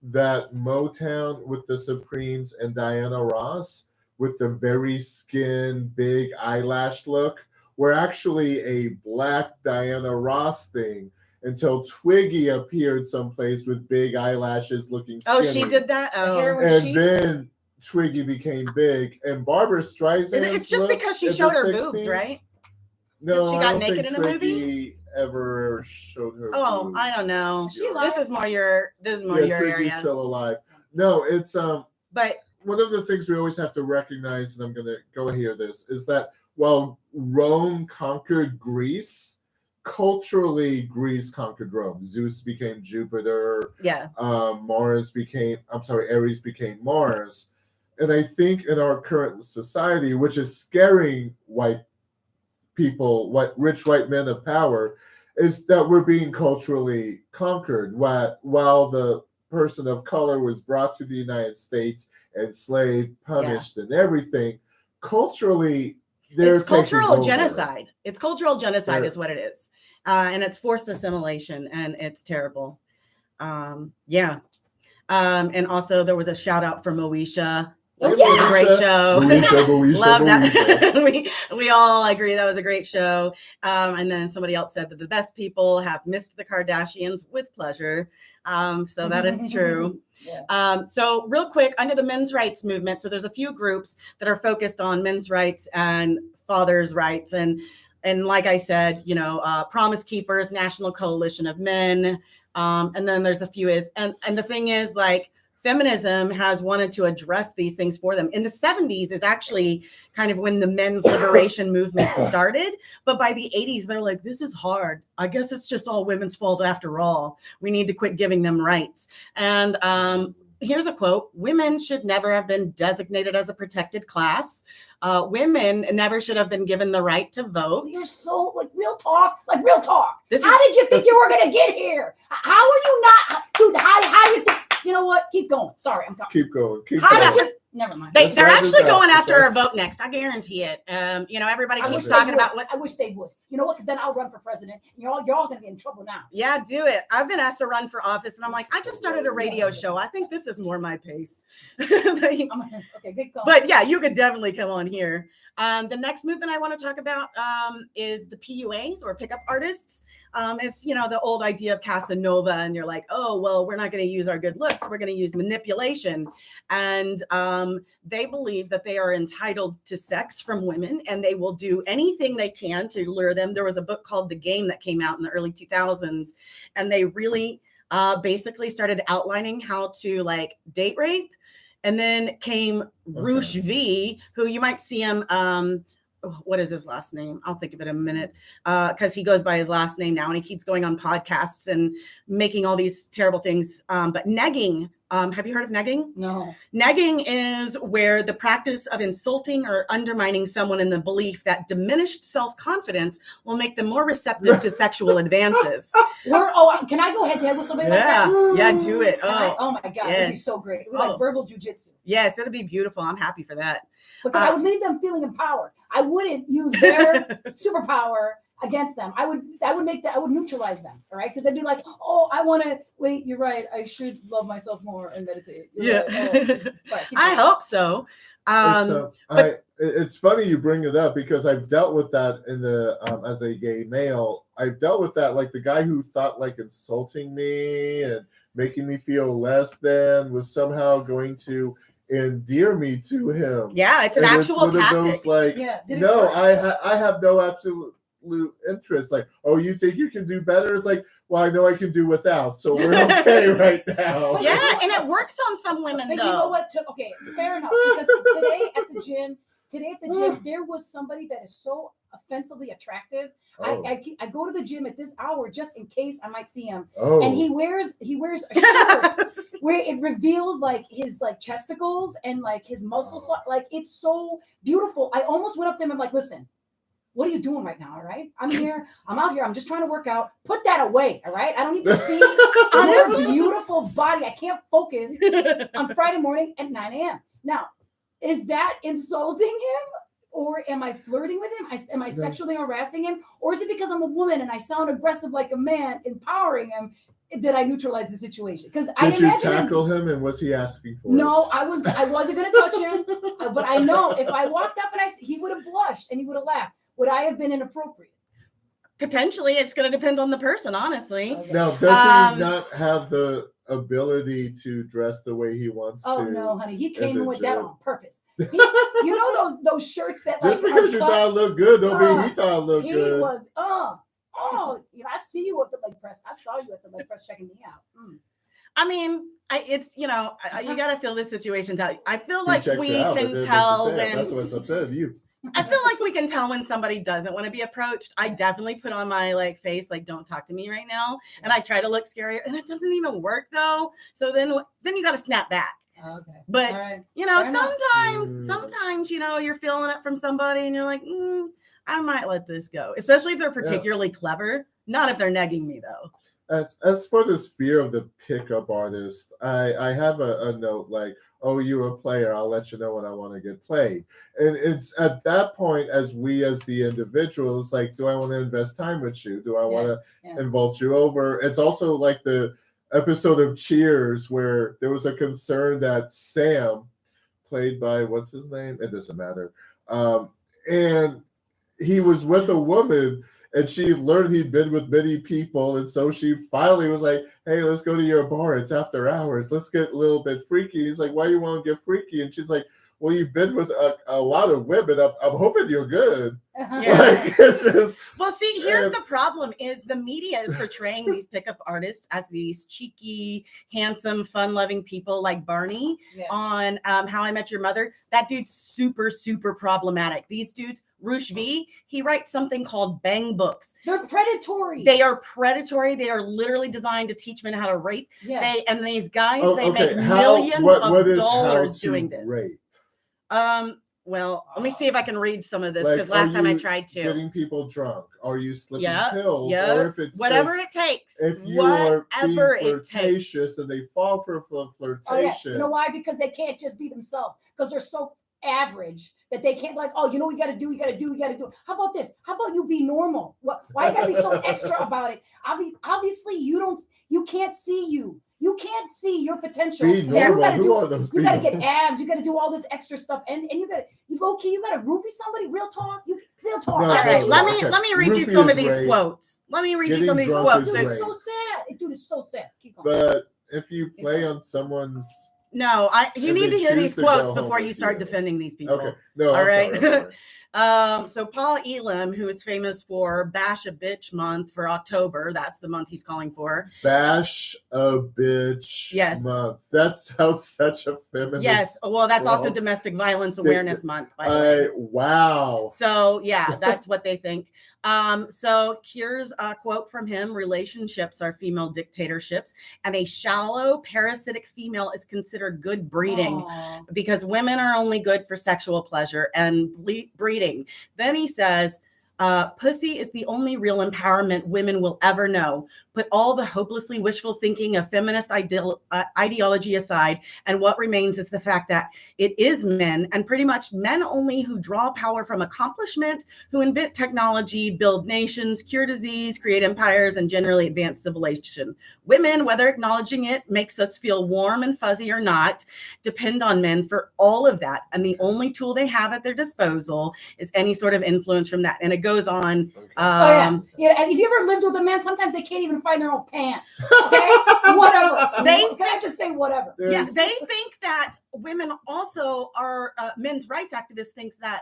that Motown with the Supremes and Diana Ross with the very skin, big eyelash look were actually a black Diana Ross thing until Twiggy appeared someplace with big eyelashes looking skinny. Oh, she did that? Oh. And then Twiggy became big, and Barbara Streisand. It's just because she showed her boobs, right? No, she got naked in a movie. Ever showed her? Oh, boobs. I don't know. This is more your Twiggy's area. Still alive. No, it's But one of the things we always have to recognize, and I'm going to go hear this, is that while Rome conquered Greece, culturally Greece conquered Rome. Zeus became Jupiter. Yeah. Aries became Mars. And I think in our current society, which is scaring white people, rich white men of power, is that we're being culturally conquered. While the person of color was brought to the United States, enslaved, punished, and everything, culturally, it's cultural genocide. It's cultural genocide is what it is. And it's forced assimilation, and it's terrible. And also there was a shout out for Moesha. Which was a great show. Moesha, Love that. we all agree that was a great show. And then somebody else said that the best people have missed the Kardashians with pleasure. So that is true. Yeah. So real quick, under the men's rights movement, so there's a few groups that are focused on men's rights and fathers' rights. And like I said, Promise Keepers, National Coalition of Men. And then there's a few and the thing is, like, feminism has wanted to address these things for them. In the 70s is actually kind of when the men's liberation movement started. But by the 80s, they're like, this is hard. I guess it's just all women's fault after all. We need to quit giving them rights. And here's a quote: women should never have been designated as a protected class. Women never should have been given the right to vote. You're so real talk. How did you think you were going to get here? How are you not, dude? How you think? You know what? Keep going. Sorry, I'm coming. Keep going. Never mind. They're actually going after our vote next. I guarantee it. Everybody keeps talking about what. I wish they would. You know what? Because then I'll run for president. You're all going to be in trouble now. Yeah, do it. I've been asked to run for office, and I'm like, I just started a radio show. I think this is more my pace. Okay, good call. But yeah, you could definitely come on here. The next movement I want to talk about is the PUAs, or pickup artists. It's, the old idea of Casanova, and you're like, oh, well, we're not going to use our good looks. We're going to use manipulation. And they believe that they are entitled to sex from women, and they will do anything they can to lure them. There was a book called The Game that came out in the early 2000s, and they really basically started outlining how to date rape. And then came Roosh V, who you might see him. What is his last name? I'll think of it in a minute, because he goes by his last name now, and he keeps going on podcasts and making all these terrible things. But negging, have you heard of negging? No. Negging is where the practice of insulting or undermining someone in the belief that diminished self-confidence will make them more receptive to sexual advances. Can I go head to head with somebody like that? Yeah, do it. Oh my God, yes. It'd be so great. It would be like verbal jujitsu. Yes, it'll be beautiful. I'm happy for that. Because I would leave them feeling empowered. I wouldn't use their superpower against them. I would neutralize them. All right. Because they'd be like, oh, I want to wait. You're right. I should love myself more and meditate. I hope so. It's funny you bring it up, because I've dealt with that in the as a gay male. I've dealt with that, like the guy who thought insulting me and making me feel less than was somehow going to endear me to him. Yeah, it's an actual tactic. No, I have no absolute interest. Oh, you think you can do better? It's well, I know I can do without, so we're okay right now. Yeah, and it works on some women, though. You know what? Okay, fair enough. Because today at the gym, there was somebody that is so offensively attractive. Oh. I go to the gym at this hour just in case I might see him. Oh. And he wears a shirt where it reveals his chesticles and his muscles. It's so beautiful. I almost went up to him and listen, what are you doing right now? All right. I'm out here. I'm just trying to work out. Put that away. All right. I don't need to see on his beautiful body. I can't focus on Friday morning at 9 a.m. Now, is that insulting him? Or am I flirting with him? Am I sexually harassing him? Or is it because I'm a woman and I sound aggressive like a man, empowering him? Did I neutralize the situation? Because did you tackle him, and was he asking for it? No, I wasn't going to touch him. But I know if I walked up and he would have blushed and he would have laughed. Would I have been inappropriate? Potentially, it's going to depend on the person, honestly. Okay. Now, does he not have the ability to dress the way he wants to? Oh no, honey, he came in with that on purpose. You know those shirts that just because you thought it looked good, don't mean he thought it looked good. He was I see you at the leg press. I saw you at the leg press checking me out. I mean, you got to feel this situation's out. I feel like we can tell when. That's what's upset you. I feel like we can tell when somebody doesn't want to be approached. I definitely put on my face, don't talk to me right now. And I try to look scary, and it doesn't even work though. So then you got to snap back. Okay. But right. sometimes, you're feeling it from somebody and you're like, I might let this go, especially if they're particularly clever. Not if they're negging me though. As for this fear of the pickup artist, I have a note oh, you're a player, I'll let you know when I want to get played. And it's at that point, as the individuals, do I want to invest time with you? Do I want to invite you over? It's also the episode of Cheers where there was a concern that Sam, played by, what's his name? It doesn't matter. And he was with a woman, and she learned he'd been with many people. And so she finally was like, hey, let's go to your bar. It's after hours. Let's get a little bit freaky. He's like, why do you want to get freaky? And she's like, well, you've been with a lot of women. I'm hoping you're good. Yeah. Well, see, here's the problem is the media is portraying these pickup artists as these cheeky, handsome, fun-loving people like Barney on How I Met Your Mother. That dude's super, super problematic. These dudes, Roosh V, he writes something called bang books. They're predatory. They are predatory. They are literally designed to teach men how to rape. Yeah. These guys, they make millions of dollars doing this. Rape? Well, let me see if I can read some of this, Like, because last time I you tried to. getting people drunk? Are you slipping Yeah, pills? yeah. Or if it's Whatever just, it takes. if you are being Whatever it flirtatious takes. and they fall for flirtation. Oh yeah. You know why? Because they can't just be themselves. Because they're so average that they can't, like, oh, you know what you gotta do, you gotta do. How about this? How about you be normal? Why you gotta be so extra about it? Obviously, you can't see you. You can't see your potential. Be normal. Who are those people? You gotta get abs, you gotta do all this extra stuff, and you low key, you gotta roofie somebody, real talk. Real talk. No, All right, no, let okay. me read you Roofie some is of these rape. quotes. Let me read you Getting some of these drunk quotes. is Dude, rape. it's so sad. Dude, it's so sad. Keep going. But if you play on someone's, No, you And need they to hear choose these to quotes go home before you with start you. defending these people. okay, no, All I'm right. sorry. So Paul Elam, who is famous for Bash a Bitch Month for October, that's the month he's calling for. Bash a bitch. Yes. Month. That sounds such a feminist. Yes, well, that's also strong Domestic Violence statement. Awareness Month, by the way. Wow. So yeah, that's what they think. So here's a quote from him: relationships are female dictatorships, and a shallow, parasitic female is considered good breeding because women are only good for sexual pleasure and breeding. Then he says, pussy is the only real empowerment women will ever know. Put all the hopelessly wishful thinking of feminist ideology aside, and what remains is the fact that it is men, and pretty much men only, who draw power from accomplishment, who invent technology, build nations, cure disease, create empires, and generally advance civilization. Women, whether acknowledging it makes us feel warm and fuzzy or not, depend on men for all of that. And the only tool they have at their disposal is any sort of influence from that. And it goes on. Okay. Yeah. Have you ever lived with a man? Sometimes they can't even find their own pants. Okay, whatever. Can I just say whatever? Yeah, they think that women also are men's rights activists. Thinks that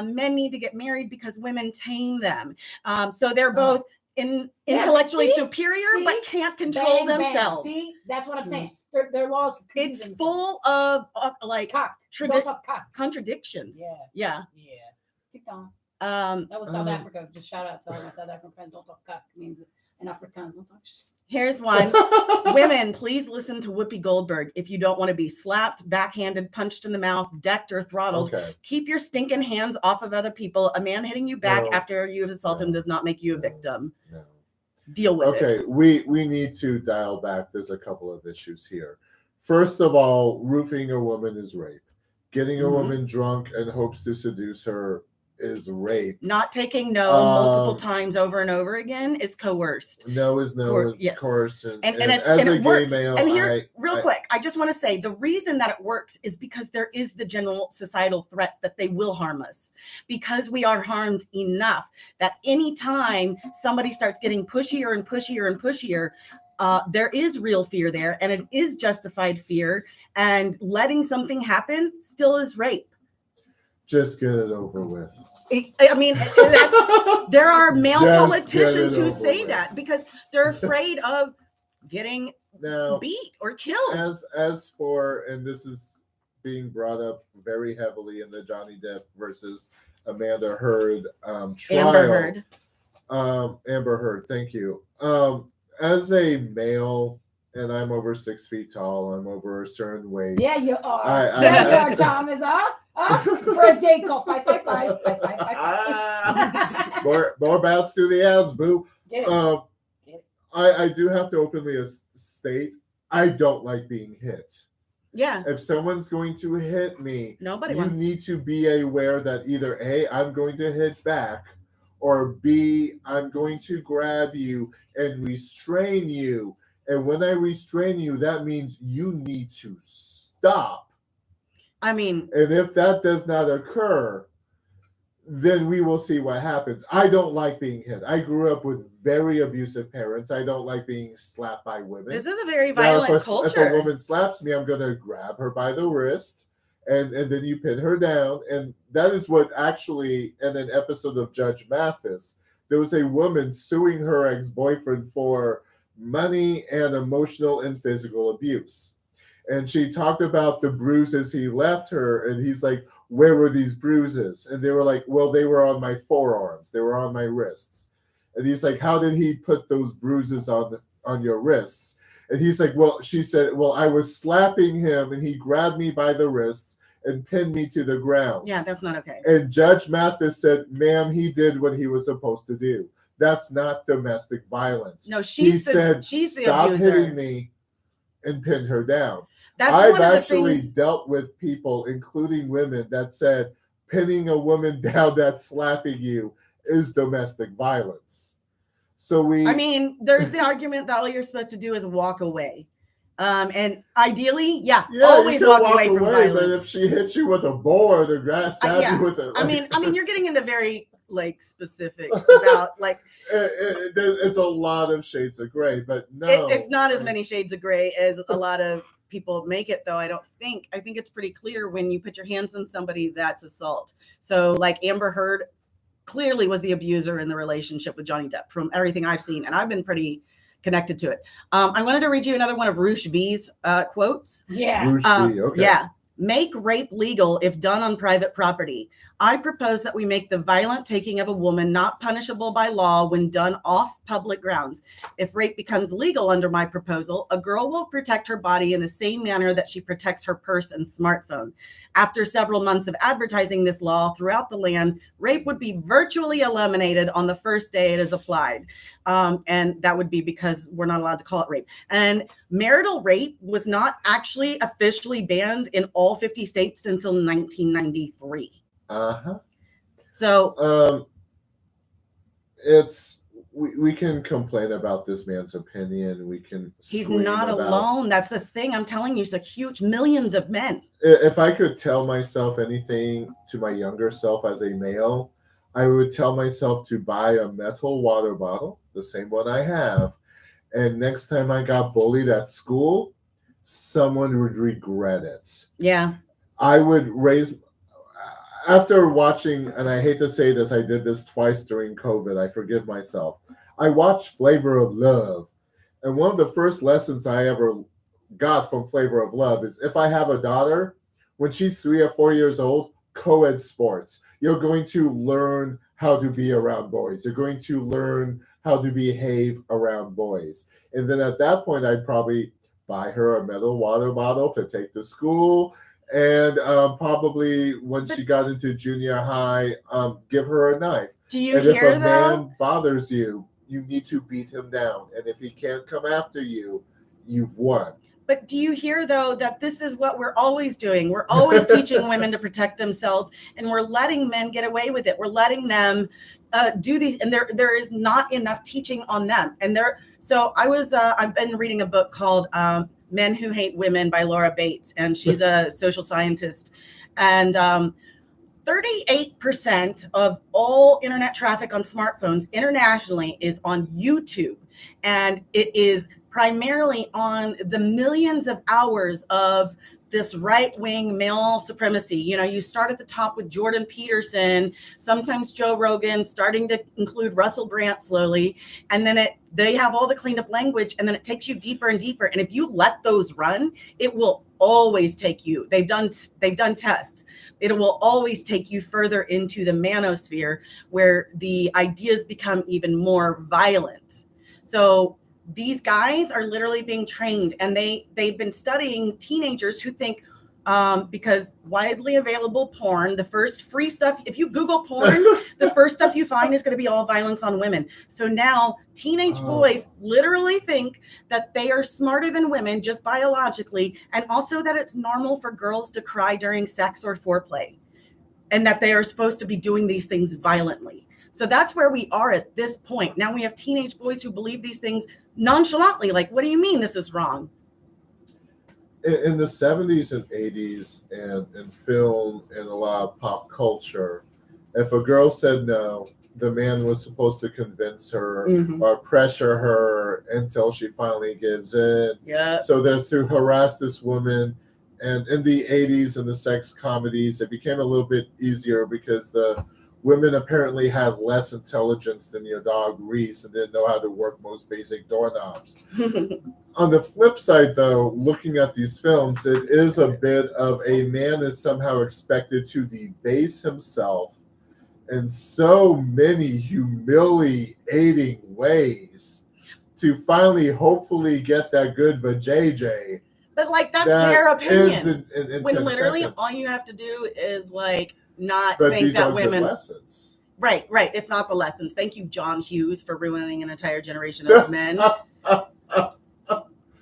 men need to get married because women tame them. So they're both intellectually superior, but can't control themselves. See, that's what I'm saying. Their laws. It's full of contradictions. Yeah. Keep going. That was South Africa. Just shout out to all my South African friends. Don't talk cock means in Afrikaans. Don't talk. Here's one. Women, please listen to Whoopi Goldberg. If you don't want to be slapped, backhanded, punched in the mouth, decked, or throttled, keep your stinking hands off of other people. A man hitting you back after you've assaulted him does not make you a victim. No. Deal with it. Okay, we need to dial back. There's a couple of issues here. First of all, roofing a woman is rape. Getting a woman drunk and hopes to seduce her is rape. Not taking no multiple times over and over again is coerced. No is no, coercion. And as a gay works. male, and here, quick, I just want to say the reason that it works is because there is the general societal threat that they will harm us, because we are harmed enough that anytime somebody starts getting pushier and pushier and pushier, there is real fear there, and it is justified fear, and letting something happen still is rape. Just get it over with. I mean, there are male politicians who say that because they're afraid of getting beat or killed. As for, and this is being brought up very heavily in the Johnny Depp versus Amanda Heard trial. Amber Heard, thank you. As a male, and I'm over 6 feet tall, I'm over a certain weight. Yeah, you are. You are, Thomas, birthday call 555. More bouts to the abs, boo. I do have to openly state I don't like being hit. Yeah. If someone's going to hit me, you need to be aware that either A, I'm going to hit back, or B, I'm going to grab you and restrain you. And when I restrain you, that means you need to stop. I mean, and if that does not occur, then we will see what happens. I don't like being hit. I grew up with very abusive parents. I don't like being slapped by women. This is a very violent culture. If a woman slaps me, I'm going to grab her by the wrist, and then you pin her down. And that is what actually, in an episode of Judge Mathis, there was a woman suing her ex-boyfriend for money and emotional and physical abuse. And she talked about the bruises he left her. And he's like, where were these bruises? And they were like, well, they were on my forearms. They were on my wrists. And he's like, how did he put those bruises on your wrists? And he's like, well, she said, well, I was slapping him and he grabbed me by the wrists and pinned me to the ground. Yeah, that's not okay. And Judge Mathis said, ma'am, he did what he was supposed to do. That's not domestic violence. No, she's the stop abuser. hitting me, and pinned her down. That's I've one of the actually things... dealt with people, including women, that said pinning a woman down that's slapping you is domestic violence. So I mean, there's the argument that all you're supposed to do is walk away. And ideally, always walk away from violence. But if she hits you with a board or grass, stab you with a... I mean, you're getting into very specifics about it's a lot of shades of gray, but no, it's not as many shades of gray as a lot of people make it, though. I think it's pretty clear when you put your hands on somebody, that's assault. So Amber Heard clearly was the abuser in the relationship with Johnny Depp from everything I've seen, and I've been pretty connected to it. I wanted to read you another one of Roosh V's quotes. Yeah. Roosh V, okay. Yeah. Make rape legal if done on private property. I propose that we make the violent taking of a woman not punishable by law when done off public grounds. If rape becomes legal under my proposal, a girl will protect her body in the same manner that she protects her purse and smartphone. After several months of advertising this law throughout the land, rape would be virtually eliminated on the first day it is applied. And that would be because we're not allowed to call it rape. And marital rape was not actually officially banned in all 50 states until 1993. So we can complain about this man's opinion. We can. He's not alone. That's the thing. I'm telling you, it's a huge millions of men. If I could tell myself anything to my younger self as a male, I would tell myself to buy a metal water bottle, the same one I have. And next time I got bullied at school, someone would regret it. Yeah. I would raise... After watching, and I hate to say this, I did this twice during COVID. I forgive myself. I watched Flavor of Love. And one of the first lessons I ever got from Flavor of Love is if I have a daughter, when she's 3 or 4 years old, co-ed sports. You're going to learn how to be around boys. You're going to learn how to behave around boys. And then at that point, I'd probably buy her a metal water bottle to take to school. And probably when she got into junior high, give her a knife. Do you and hear, if a man bothers you, you need to beat him down. And if he can't come after you, you've won. But do you hear, though, that this is what we're always doing? We're always teaching women to protect themselves, and we're letting men get away with it. We're letting them do these, and there is not enough teaching on them. And so I've been reading a book called Men Who Hate Women by Laura Bates, and she's a social scientist. And 38% of all internet traffic on smartphones internationally is on YouTube, and it is primarily on the millions of hours of this right-wing male supremacy. You start at the top with Jordan Peterson, sometimes Joe Rogan, starting to include Russell Brand slowly, and then they have all the cleaned up language, and then it takes you deeper and deeper. And if you let those run, it will always take you. They've done tests. It will always take you further into the manosphere, where the ideas become even more violent. So these guys are literally being trained, and they've been studying teenagers who think because widely available porn, the first free stuff, if you Google porn, the first stuff you find is going to be all violence on women. So now teenage boys literally think that they are smarter than women just biologically, and also that it's normal for girls to cry during sex or foreplay, and that they are supposed to be doing these things violently. So that's where we are at this point. Now we have teenage boys who believe these things nonchalantly. Like, what do you mean this is wrong? In the 70s and 80s and in film and a lot of pop culture, if a girl said no, the man was supposed to convince her or pressure her until she finally gives in. Yeah. So they're to harass this woman. And in the 80s and the sex comedies, it became a little bit easier because the women apparently had less intelligence than your dog Reese and didn't know how to work most basic doorknobs. On the flip side, though, looking at these films, it is a bit of a man is somehow expected to debase himself in so many humiliating ways to finally, hopefully, get that good vajayjay. But like that's That their ends opinion. in When 10 literally seconds. all you have to do is like not But think these that are good women. lessons. Right. It's not the lessons. Thank you, John Hughes, for ruining an entire generation of men.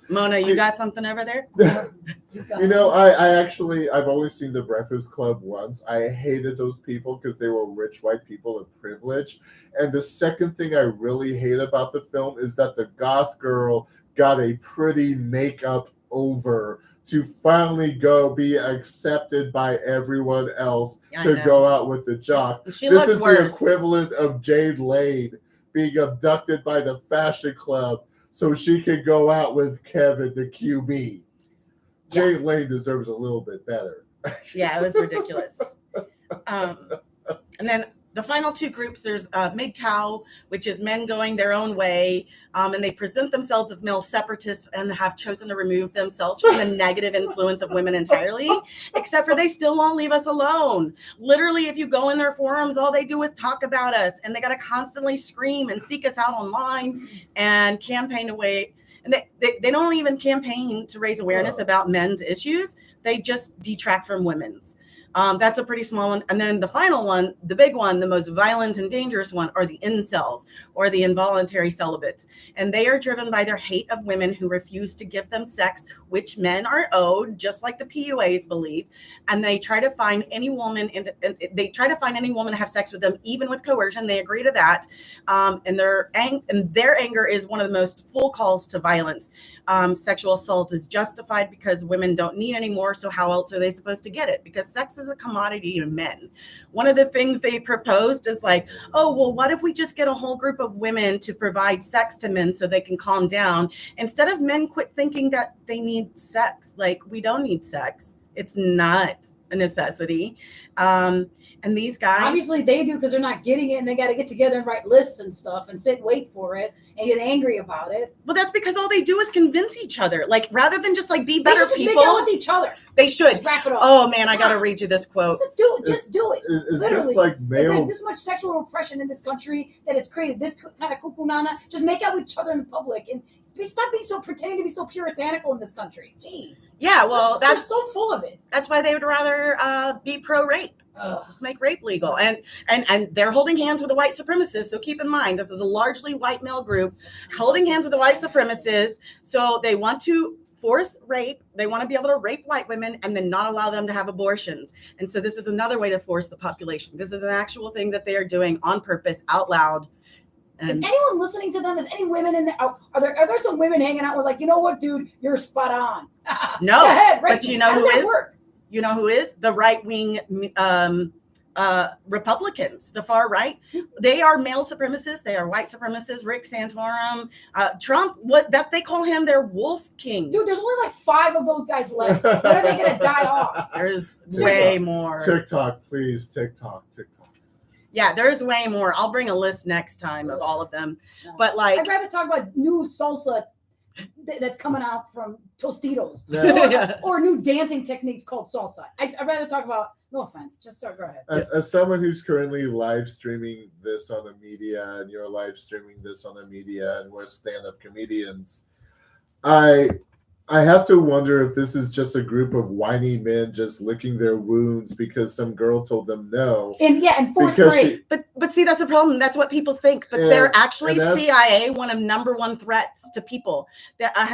Mona, you got something over there? You know, I've only seen The Breakfast Club once. I hated those people because they were rich white people of privilege. And the second thing I really hate about the film is that the goth girl got a pretty makeup over to finally go be accepted by everyone else to go out with the jock. She This is worse. the equivalent of Jade Lade being abducted by the fashion club so she could go out with Kevin, the QB. Jade Lane deserves a little bit better. Yeah, it was ridiculous. And then the final two groups, there's MGTOW, which is men going their own way, and they present themselves as male separatists and have chosen to remove themselves from the negative influence of women entirely, except for they still won't leave us alone. Literally, if you go in their forums, all they do is talk about us, and they got to constantly scream and seek us out online and campaign away. And they don't even campaign to raise awareness about men's issues. They just detract from women's. That's a pretty small one. And then the final one, the big one, the most violent and dangerous one are the incels or the involuntary celibates. And they are driven by their hate of women who refuse to give them sex, which men are owed, just like the PUAs believe. And they try to find any woman to have sex with them, even with coercion. They agree to that. And their anger is one of the most full calls to violence. Sexual assault is justified because women don't need any more. So how else are they supposed to get it? Because sex is a commodity to men. One of the things they proposed is like, oh, well, what if we just get a whole group of women to provide sex to men so they can calm down? Instead of men quit thinking that they need sex. Like, we don't need sex. It's not a necessity. And these guys, obviously they do, because they're not getting it, and they got to get together and write lists and stuff and sit and wait for it and get angry about it. Well, that's because all they do is convince each other. Like, rather than just like be better they should people, make out with each other. They should Just wrap it up. Oh man, I got to read you this quote. Just do it. Is Literally. this like male? There's this much sexual repression in this country that it's created this kind of cuckoo nana. Just make out with each other in public and stop being so pretending to be so puritanical in this country. Jeez. Yeah, well, they're that's so full of it. That's why they would rather be pro-rape. Let's make rape legal. And they're holding hands with the white supremacists. So keep in mind, this is a largely white male group holding hands with the white supremacists. So they want to force rape. They want to be able to rape white women and then not allow them to have abortions. And so this is another way to force the population. This is an actual thing that they are doing on purpose, out loud. Is anyone listening to them? Is any women in there? Are there some women hanging out with like, you know what, dude, you're spot on. No, Go ahead, but you know how who does that is? work? You know who is? The right-wing Republicans, the far right. They are male supremacists. They are white supremacists. Rick Santorum, Trump, they call him their wolf king. Dude, there's only like 5 of those guys left. When are they going to die off? There's way more. TikTok, please. TikTok. Yeah, there's way more. I'll bring a list next time of all of them. No. But like, I'd rather talk about new salsa that's coming out from Tostitos, or new dancing techniques called salsa. I'd rather talk about. No offense, just go ahead. As someone who's currently live streaming this on the media, and you're live streaming this on the media, and we're stand-up comedians, I have to wonder if this is just a group of whiny men just licking their wounds because some girl told them no. And fourth grade. But see, that's the problem. That's what people think. But they're actually CIA, one of number one threats to people.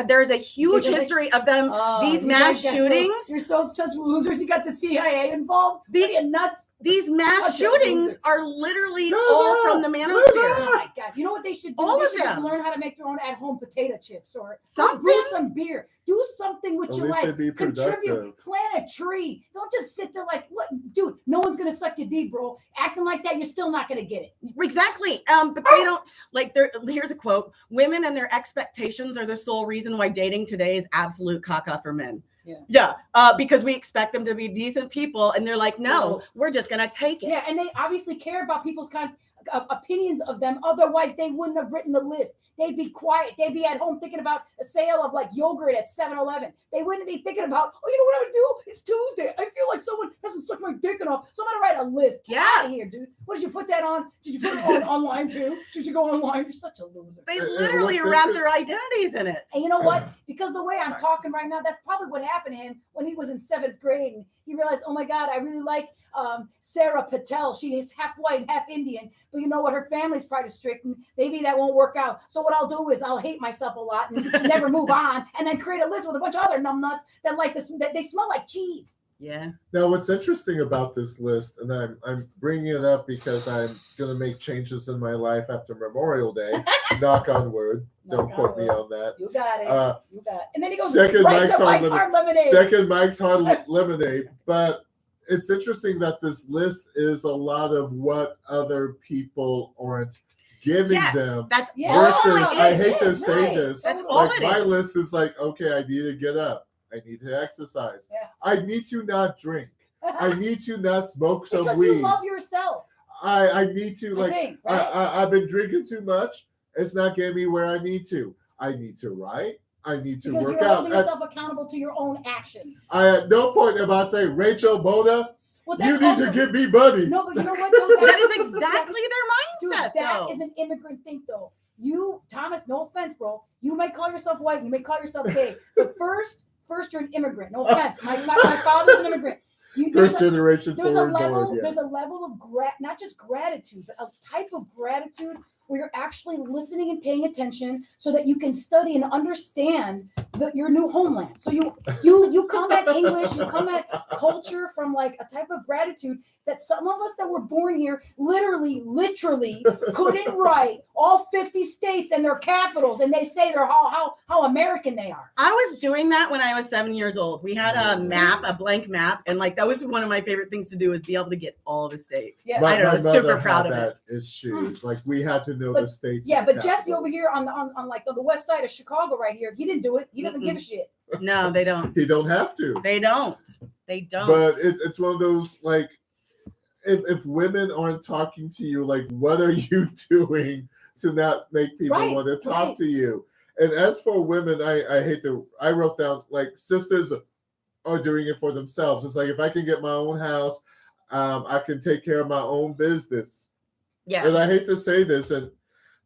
There's a huge history of them. These mass shootings. You're such losers. You got the CIA involved. You're nuts. These mass shootings are literally all from the Manosphere. Oh my God! You know what they should do? All they of should them. Just learn how to make their own at-home potato chips or something. Brew some beer. Do something with your life. Contribute. Plant a tree. Don't just sit there like, what, dude? No one's gonna suck your D, bro. Acting like that, you're still not gonna get it. Exactly. But they don't like. Here's a quote: "Women and their expectations are the sole reason why dating today is absolute caca for men." Yeah, because we expect them to be decent people, and they're like, no, we're just gonna take it. Yeah, and they obviously care about people's opinions of them. Otherwise, they wouldn't have written the list. They'd be quiet. They'd be at home thinking about a sale of like yogurt at 7-Eleven. They wouldn't be thinking about, oh, you know what I would do? It's Tuesday. I feel like someone hasn't sucked my dick enough, so I'm gonna write a list. Get out of here, dude. What did you put that on? Did you put it on online too? Did you go online? You're such a loser. They literally wrap their identities in it. And you know what? Because the way I'm talking right now, that's probably what happened to him when he was in 7th grade, and he realized, oh my God, I really like Sarah Patel. She is half white, half Indian, but you know what? Her family's probably strict, and maybe that won't work out. So what I'll do is I'll hate myself a lot and never move on, and then create a list with a bunch of other numbnuts that like this, that they smell like cheese. Yeah. Now, what's interesting about this list, and I'm bringing it up because I'm going to make changes in my life after Memorial Day. Knock on wood. Don't quote me on that. You got it. You got it. And then he goes, second right Mike's to Hard Lemonade. Second Mike's Hard Lemonade. But it's interesting that this list is a lot of what other people aren't giving them. That's versus, I hate to say this, that's all like it my is. list is like, okay, I need to get up. I need to exercise. Yeah. I need to not drink. I need to not smoke some because weed. you love yourself. I need to, like, think, right? I've been drinking too much. It's not getting me where I need to. I need to write. I need to because work you're out. holding yourself accountable to your own actions. I at no point am I saying, Rachel Boda, Well, you need to give me money. No, but you know what? Though, That is exactly their mindset, Dude, that though. is an immigrant thing, though. You, Thomas, no offense, bro. You may call yourself white, you may call yourself gay, but first you're an immigrant. No offense. My father's an immigrant. First generation there's a forward level, board, yeah. there's a level of not just gratitude, but a type of gratitude where you're actually listening and paying attention so that you can study and understand your new homeland. So you come at English, you come at culture from like a type of gratitude that some of us that were born here literally couldn't write all 50 states and their capitals, and they say they're how American they are. I was doing that when I was 7 years old. We had a blank map, and like that was one of my favorite things to do, is be able to get all the states. Yeah, My I don't know, mother super had proud of that it. issue. Like we had to know the states. Yeah, and but Jesse capitals. over here on the west side of Chicago right here, he didn't do it. He doesn't give a shit. No, they don't. He don't have to. They don't. But it's one of those, like, if women aren't talking to you, like, what are you doing to not make people want to talk to you? And as for women, I wrote down, like, sisters are doing it for themselves. It's like, if I can get my own house, I can take care of my own business. Yeah. And I hate to say this, and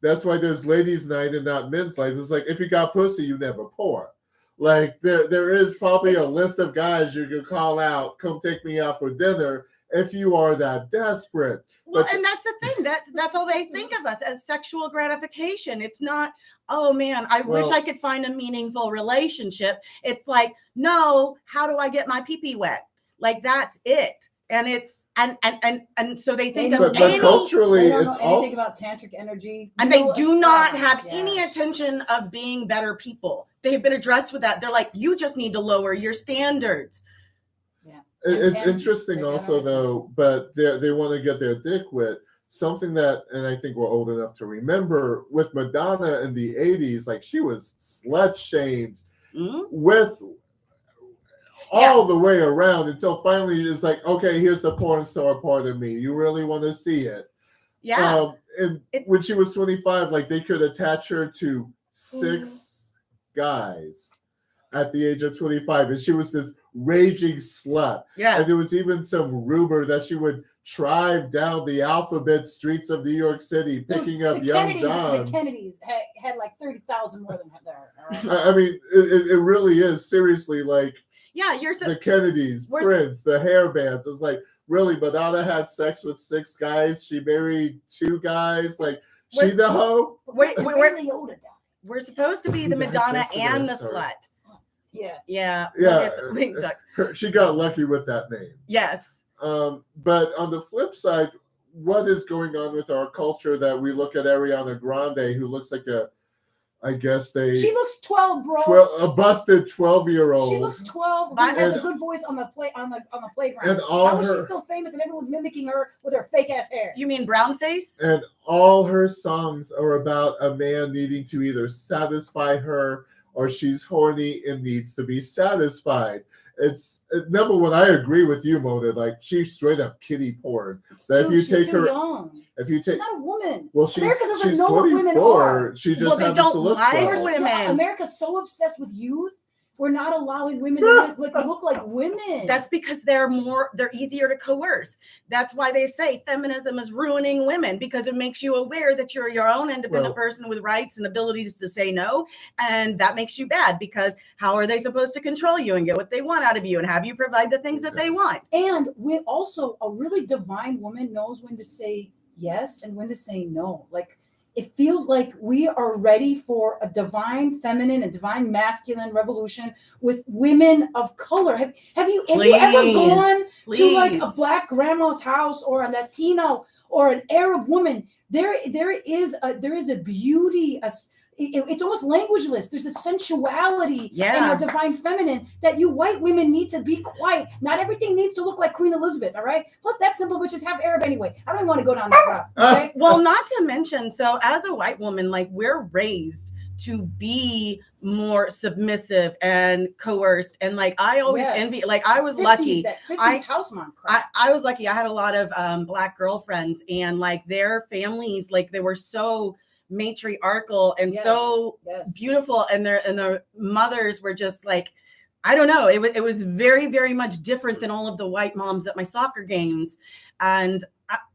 that's why there's ladies' night and not men's night. It's like, if you got pussy, you never pour. Like, there is probably a list of guys you can call out, come take me out for dinner, if you are that desperate. Well, and that's the thing. That's all they think of us, as sexual gratification. It's not, oh man, I wish I could find a meaningful relationship. It's like, no, how do I get my pee-pee wet? Like, that's it. And it's and so they think but culturally, they don't it's know anything about tantric energy, and they do not have any intention of being better people. They've been addressed with that. They're like, you just need to lower your standards. Yeah, it's interesting also though, but they want to get their dick wet. Something that, and I think we're old enough to remember, with Madonna in the 80s, like she was slut shamed with all the way around until finally it's like, okay, here's the porn star part of me. You really want to see it? Yeah. And when she was 25, like they could attach her to 6 guys at the age of 25, and she was this raging slut. Yeah. And there was even some rumor that she would drive down the alphabet streets of New York City, picking up young Johns. The Kennedys had like 30,000 more than there. Right? I mean, it really is seriously like. Yeah, the Kennedys, Prince, the hair bands. It's like, really, Madonna had sex with 6 guys. She married 2 guys. Like, she the hoe? We're supposed to be the Madonna and the slut. Yeah. She got lucky with that name. Yes. But on the flip side, what is going on with our culture that we look at Ariana Grande, who looks like she looks 12, bro. A busted 12-year-old. She looks 12. But has a good voice on the playground. And how is she still famous and everyone's mimicking her with her fake ass hair? You mean brown face? And all her songs are about a man needing to either satisfy her or she's horny and needs to be satisfied. It's number one. I agree with you, Mona. Like she's straight up kiddie porn. That if you take her, young. if you take, she's not a woman. well, America doesn't she's know what women 24. are. She just Well, they happens don't to look like 12. women. America's so obsessed with youth. We're not allowing women to look like women. That's because they're easier to coerce. That's why they say feminism is ruining women, because it makes you aware that you're your own independent person with rights and abilities to say no. And that makes you bad, because how are they supposed to control you and get what they want out of you and have you provide the things that they want? And we also, a really divine woman knows when to say yes and when to say no. Like, it feels like we are ready for a divine feminine and divine masculine revolution with women of color. Have you ever gone to like a black grandma's house or a Latino or an Arab woman? There is a beauty, it's almost languageless. There's a sensuality in our divine feminine that you white women need to be quiet. Not everything needs to look like Queen Elizabeth, all right? Plus, that simple bitch is half Arab anyway. I don't even want to go down that route, okay? Well, not to mention, so as a white woman, like we're raised to be more submissive and coerced. And like, I always envy, like I was 50s, lucky. That 50s house mom crap. I was lucky. I had a lot of black girlfriends, and like their families, like they were so matriarchal and so beautiful, and their mothers were just like, I don't know, it was very, very much different than all of the white moms at my soccer games. And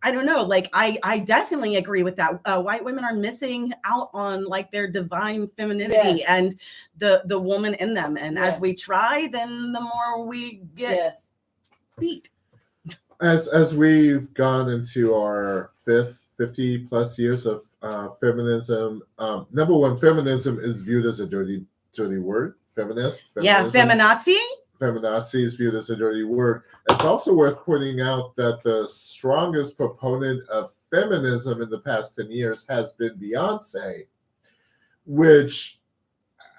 I don't know, like I definitely agree with that. White women are missing out on like their divine femininity and the woman in them, and as we try, then the more we get beat. As we've gone into our 50 plus years of feminism, number one, feminism is viewed as a dirty word. Feminism. Feminazi. Feminazi is viewed as a dirty word. It's also worth pointing out that the strongest proponent of feminism in the past 10 years has been Beyonce, which,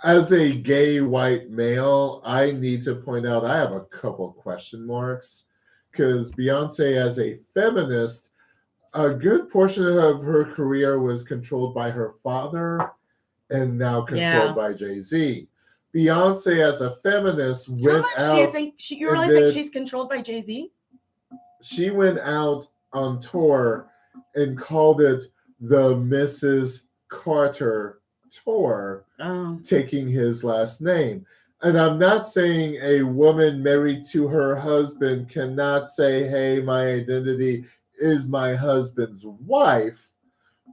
as a gay white male, I need to point out I have a couple question marks, because Beyonce, as a feminist, a good portion of her career was controlled by her father and now controlled by Jay-Z. Beyonce, as a feminist, went out. How much do you think you really think she's controlled by Jay-Z? She went out on tour and called it the Mrs. Carter tour, taking his last name. And I'm not saying a woman married to her husband cannot say, hey, my identity is my husband's wife,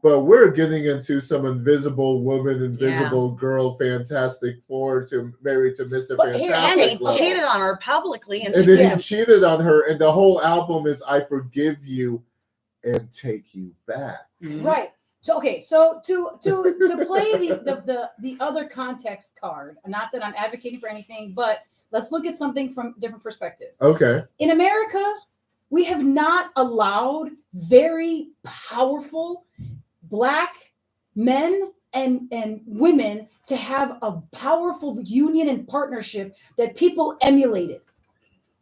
but we're getting into some Invisible Woman, Invisible Girl, Fantastic Four to married to Mr. Fantastic. And he cheated on her publicly, and then he cheated on her, and the whole album is "I Forgive You and Take You Back." Right. So so to play the other context card, not that I'm advocating for anything, but let's look at something from different perspectives. Okay. In America, we have not allowed very powerful Black men and women to have a powerful union and partnership that people emulated.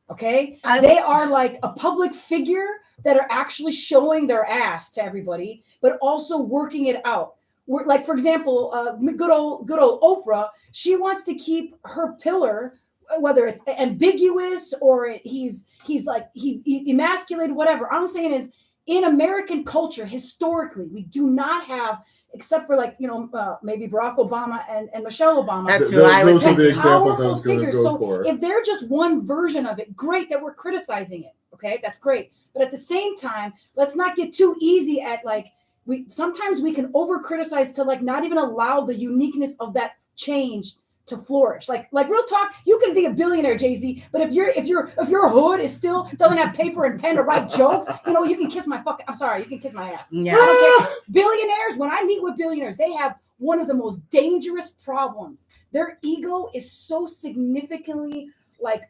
Okay? They are like a public figure that are actually showing their ass to everybody, but also working it out. We're, like, for example, good old Oprah, she wants to keep her pillar, whether it's ambiguous or he's emasculated, whatever. All I'm saying is, in American culture, historically, we do not have, except for maybe Barack Obama and Michelle Obama. That's who I was saying. Those are the examples I was going to go for. If they're just one version of it, great that we're criticizing it. Okay, that's great. But at the same time, let's not get too easy at sometimes we can over criticize to not even allow the uniqueness of that change to flourish. Like real talk, you can be a billionaire, Jay-Z, but if your hood is still doesn't have paper and pen to write jokes, you can kiss my you can kiss my ass. Yeah. I don't care. Billionaires, when I meet with billionaires, they have one of the most dangerous problems. Their ego is so significantly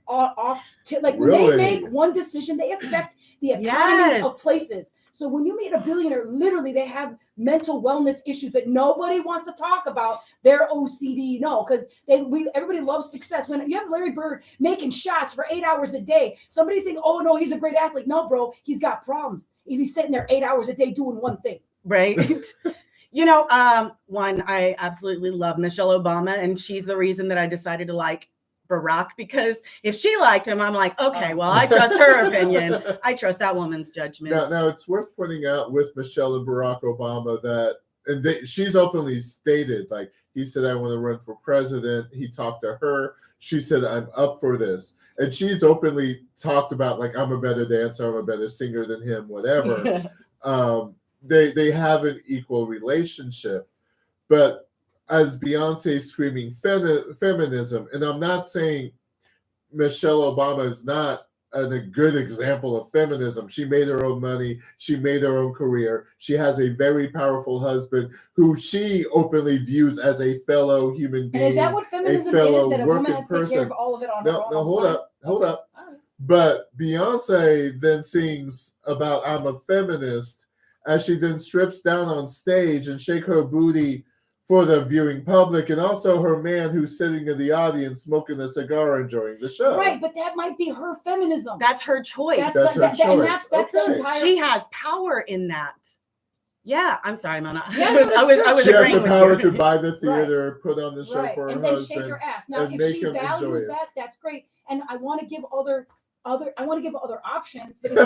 off to when they make one decision, they affect the economies of places. So when you meet a billionaire, literally they have mental wellness issues, but nobody wants to talk about their OCD. No, because everybody loves success. When you have Larry Bird making shots for 8 hours a day, somebody thinks, oh no, he's a great athlete. No, bro, he's got problems if he's sitting there 8 hours a day doing one thing. Right. One, I absolutely love Michelle Obama, and she's the reason that I decided to like Barack, because if she liked him, I'm like, okay, well, I trust her opinion. I trust that woman's judgment. Now it's worth pointing out with Michelle and Barack Obama that, and she's openly stated, like, he said, I want to run for president. He talked to her. She said, I'm up for this. And she's openly talked about, like, I'm a better dancer, I'm a better singer than him, whatever. They have an equal relationship. But as Beyonce screaming feminism, and I'm not saying Michelle Obama is not a good example of feminism. She made her own money. She made her own career. She has a very powerful husband who she openly views as a fellow human being. And is that what feminism is? That a woman has to take care of all of it on her own? No, hold up. But Beyonce then sings about I'm a feminist as she then strips down on stage and shake her booty for the viewing public, and also her man who's sitting in the audience smoking a cigar enjoying the show. Right, but that might be her feminism. That's her choice. That's her choice. And that's the entire. She has power in that. Yeah, I'm sorry, Mona. Yeah, I was she has agreeing the power with you. to buy the theater, put on the show for her and then husband, shake your ass. Now, and if make she him enjoy values it. that, that's great. And I want to give other options. But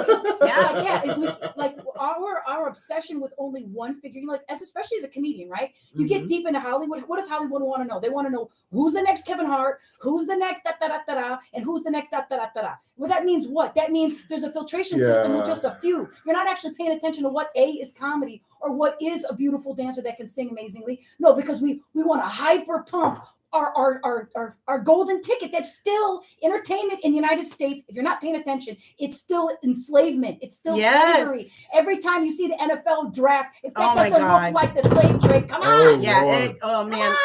our obsession with only one figure, like, especially as a comedian, right? You get deep into Hollywood. What does Hollywood want to know? They want to know who's the next Kevin Hart, who's the next da da da da da, and who's the next da da da da da. Well, that means what? That means there's a filtration system with just a few. You're not actually paying attention to what is comedy or what is a beautiful dancer that can sing amazingly. No, because we want to hyper pump our golden ticket. That's still entertainment in the United States. If you're not paying attention, it's still enslavement. It's still slavery. Every time you see the NFL draft, if that doesn't look like the slave trade, come on. Man. Come on.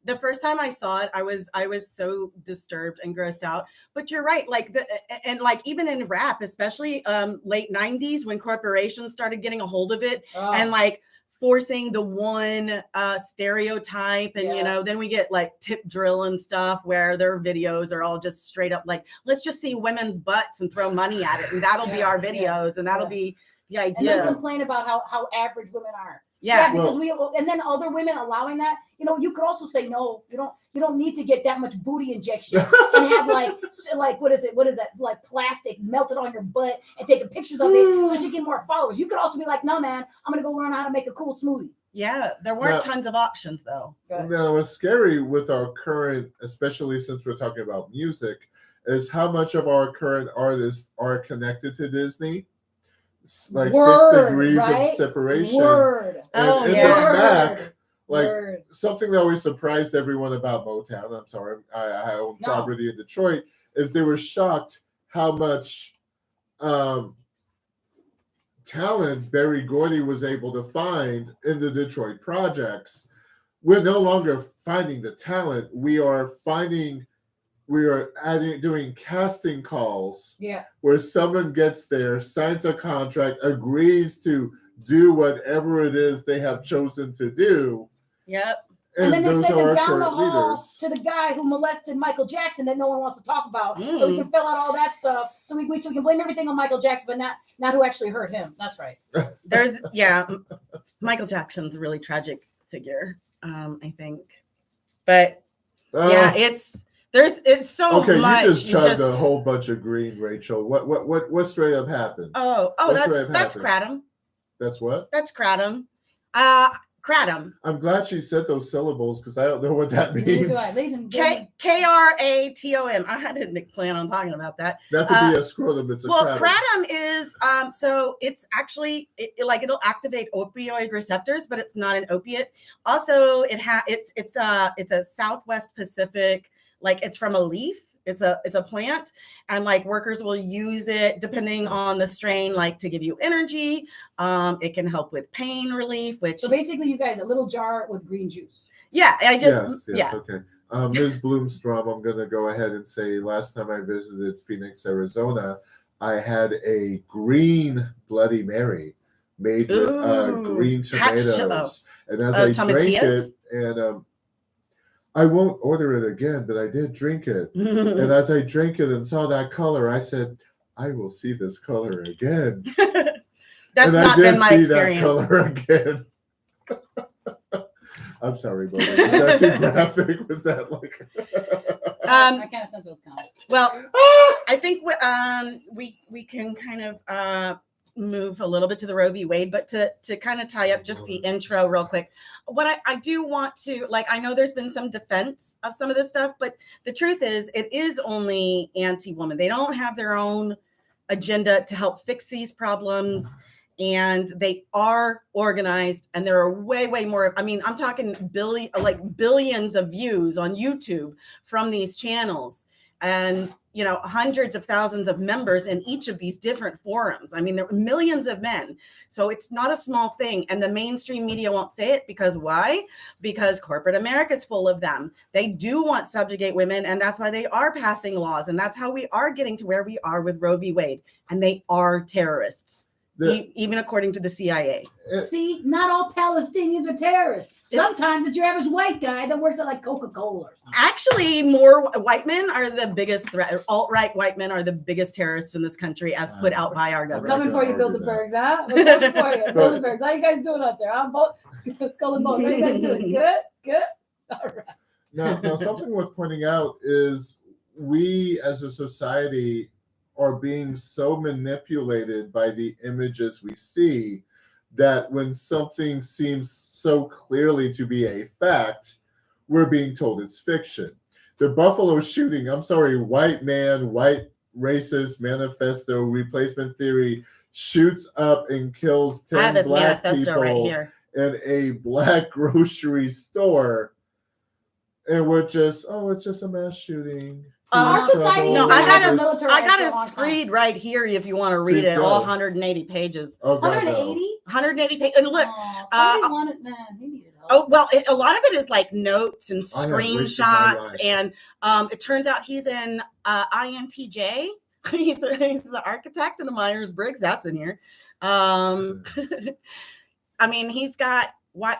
The first time I saw it, I was so disturbed and grossed out. But you're right, like even in rap, especially late 90s when corporations started getting a hold of it and like forcing the one stereotype, and then we get like tip drill and stuff where their videos are all just straight up like, let's just see women's butts and throw money at it, and that'll be our videos, and that'll be the idea. And then complain about how average women are. Yeah, because and then other women allowing that. You could also say no. You don't need to get that much booty injection and have like what is that, like plastic melted on your butt and taking pictures of it so you get more followers. You could also be like, no man, I'm gonna go learn how to make a cool smoothie. Yeah, there weren't tons of options though. Now, what's scary with our current, especially since we're talking about music, is how much of our current artists are connected to Disney. Like 6 degrees of separation. And back, like something that always surprised everyone about Motown. I'm sorry, I own property in Detroit. Is they were shocked how much talent Berry Gordy was able to find in the Detroit projects. We're no longer finding the talent. We are doing casting calls where someone gets there, signs a contract, agrees to do whatever it is they have chosen to do. Yep. And then they send them down the hall to the guy who molested Michael Jackson that no one wants to talk about. So we can fill out all that stuff. So we can blame everything on Michael Jackson, but not who actually hurt him. That's right. Michael Jackson's a really tragic figure, I think. But it's so okay, much. You just chugged a whole bunch of green, Rachel. What straight up happened? That's Kratom. That's what? That's Kratom. Kratom. I'm glad she said those syllables because I don't know what that means. Kratom. I didn't plan on talking about that. Not to be a scrotum, it's a kratom. Kratom is so it's actually it'll activate opioid receptors, but it's not an opiate. Also, it's a Southwest Pacific, like it's from a leaf. It's a plant, and like workers will use it depending on the strain, like to give you energy. It can help with pain relief. So basically, you guys, a little jar with green juice. Yeah, okay. Ms. Blomstrom, I'm gonna go ahead and say, last time I visited Phoenix, Arizona, I had a green Bloody Mary made with green tomatoes, and as I drank it, and I won't order it again, but I did drink it. And as I drank it and saw that color, I said, I will see this color again. That's not been my experience. That color again. I'm sorry, but was that too graphic? Was that like? I kind of sense it was coming. Well, I think we can kind of move a little bit to the Roe v. Wade, but to kind of tie up just the intro real quick, what I do want to, like, I know there's been some defense of some of this stuff, but the truth is it is only anti-woman. They don't have their own agenda to help fix these problems. And they are organized, and there are way more. I mean, I'm talking billions of views on YouTube from these channels, and hundreds of thousands of members in each of these different forums. I mean, there are millions of men, so it's not a small thing. And the mainstream media won't say it because why? Because corporate America is full of them. They do want to subjugate women, and that's why they are passing laws, and that's how we are getting to where we are with Roe v. Wade. And they are terrorists. Even according to the CIA. See, not all Palestinians are terrorists. Sometimes it's your average white guy that works at like Coca-Cola or something. Actually, more white men are the biggest threat. Alt-right white men are the biggest terrorists in this country, as put out by our We're government. coming for you, Bilderbergs, huh? We're coming for you, Bilderbergs. How you guys doing out there? I'm both skull and bone. How you guys doing? Good. All right. Now, something worth pointing out is we as a society are being so manipulated by the images we see that when something seems so clearly to be a fact, we're being told it's fiction. The Buffalo shooting, I'm sorry, white man, white racist manifesto, replacement theory, shoots up and kills 10 black people right here in a black grocery store. And we're just, it's just a mass shooting. Our society. No, I got a screed right here if you want to read it. All 180 pages. 180? 180 pages. And look, somebody wanted, he needed help. Oh, well, a lot of it is like notes and screenshots. And it turns out he's in INTJ. He's the architect in the Myers-Briggs. That's in here. I mean, he's got, why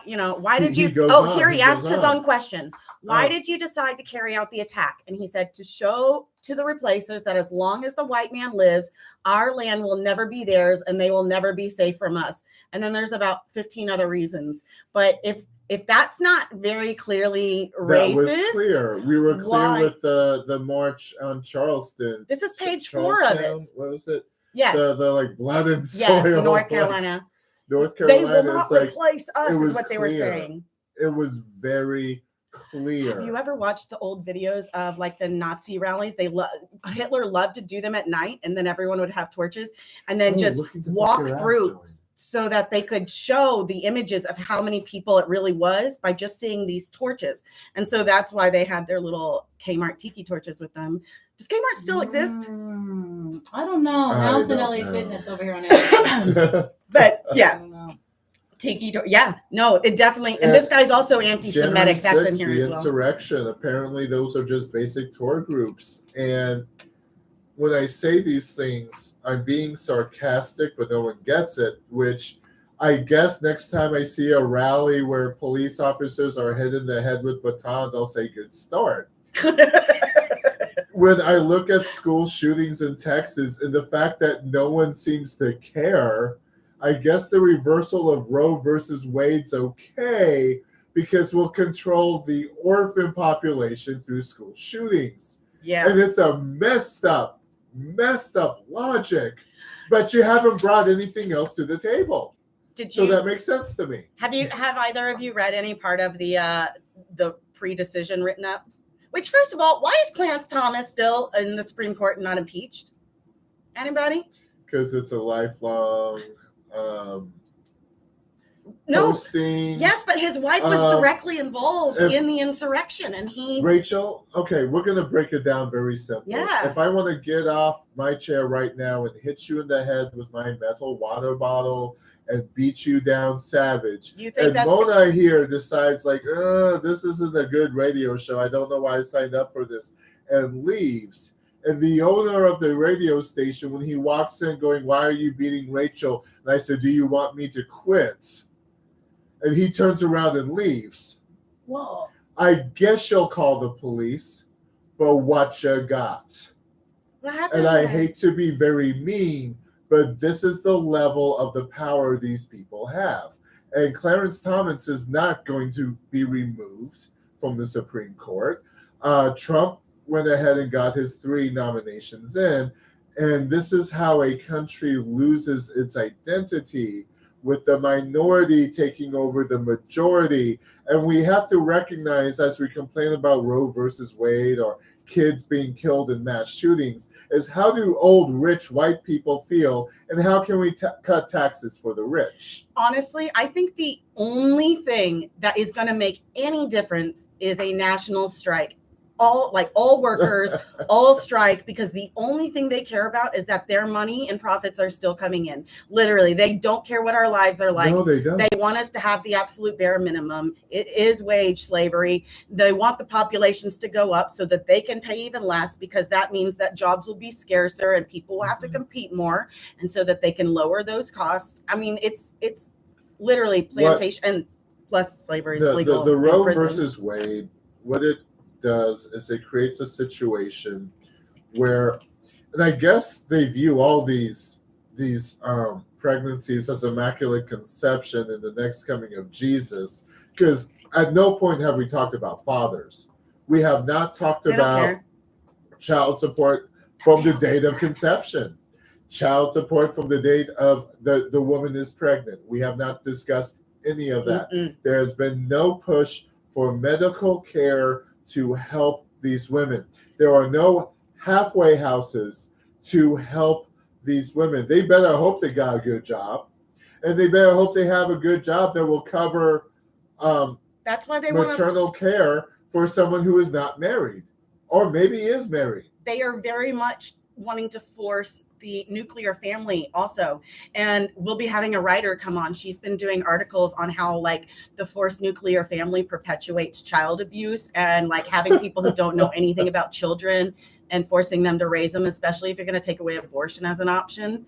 did you, here he asked his own question. Why did you decide to carry out the attack? And he said, to show to the replacers that as long as the white man lives, our land will never be theirs and they will never be safe from us. And then there's about 15 other reasons. But if that's not very clearly racist. That was clear. We were clear with the march on Charleston. This is page 4 of it. What was it? Yes. The like blood and soil. Yes, North Carolina. North Carolina. They will not replace us, is what they were saying. It was very clear. Have you ever watched the old videos of like the Nazi rallies? Hitler loved to do them at night, and then everyone would have torches and then just walk through so that they could show the images of how many people it really was by just seeing these torches. And so that's why they had their little Kmart tiki torches with them. Does Kmart still exist? I don't know. Now it's an LA Fitness over here on Arizona. But yeah. It definitely, and this guy's also anti-Semitic. That's in here as well. Insurrection. Apparently, those are just basic tour groups. And when I say these things, I'm being sarcastic, but no one gets it. Which I guess next time I see a rally where police officers are hit in the head with batons, I'll say good start. When I look at school shootings in Texas and the fact that no one seems to care, I guess the reversal of Roe versus Wade's okay because we'll control the orphan population through school shootings. Yeah. And it's a messed up logic, but you haven't brought anything else to the table. So that makes sense to me. Have either of you read any part of the pre-decision written up? Which, first of all, why is Clarence Thomas still in the Supreme Court and not impeached? Anybody? Because it's a lifelong no posting. Yes, but his wife was directly involved in the insurrection, and Rachel, okay, we're gonna break it down very simple. Yeah. If I want to get off my chair right now and hit you in the head with my metal water bottle and beat you down savage, you think and Mona here decides like, this isn't a good radio show. I don't know why I signed up for this, and leaves. And the owner of the radio station, when he walks in going, why are you beating Rachel? And I said, do you want me to quit? And he turns around and leaves. Whoa. I guess you'll call the police, but what you got? What happened? And I hate to be very mean, but this is the level of the power these people have. And Clarence Thomas is not going to be removed from the Supreme Court. Trump went ahead and got his 3 nominations in. And this is how a country loses its identity, with the minority taking over the majority. And we have to recognize, as we complain about Roe versus Wade or kids being killed in mass shootings, is how do old rich white people feel, and how can we cut taxes for the rich? Honestly, I think the only thing that is going to make any difference is a national strike. All workers all strike, because the only thing they care about is that their money and profits are still coming in. Literally, they don't care what our lives are like. No, they don't. They want us to have the absolute bare minimum. It is wage slavery. They want the populations to go up so that they can pay even less, because that means that jobs will be scarcer and people will have to compete more, and so that they can lower those costs. I mean, it's literally plantation, and plus slavery is legal. The Roe versus Wade, what it does is it creates a situation where, and I guess they view all these pregnancies as immaculate conception in the next coming of Jesus, because at no point have we talked about fathers. We have not talked about child support from the date of conception, child support from the date of the woman is pregnant. We have not discussed any of that. There has been no push for medical care to help these women. There are no halfway houses to help these women. They better hope they got a good job, and they better hope they have a good job that will cover that's why they maternal care for someone who is not married, or maybe is married. They are very much wanting to force the nuclear family also. And we'll be having a writer come on. She's been doing articles on how the forced nuclear family perpetuates child abuse, and having people who don't know anything about children and forcing them to raise them, especially if you're going to take away abortion as an option.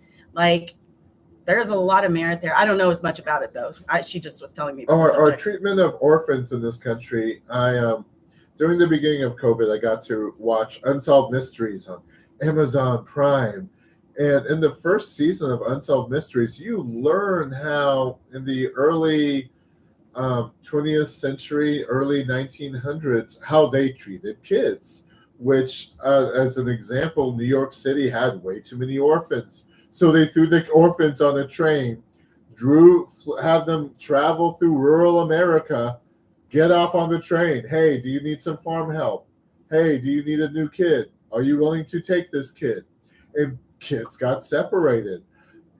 There's a lot of merit there. I don't know as much about it though. She just was telling me about our treatment of orphans in this country. During the beginning of COVID, I got to watch Unsolved Mysteries on Amazon Prime. And in the first season of Unsolved Mysteries, you learn how in the early 20th century, early 1900s, how they treated kids, which, as an example, New York City had way too many orphans. So they threw the orphans on a train, have them travel through rural America, get off on the train. Hey, do you need some farm help? Hey, do you need a new kid? Are you willing to take this kid? And kids got separated,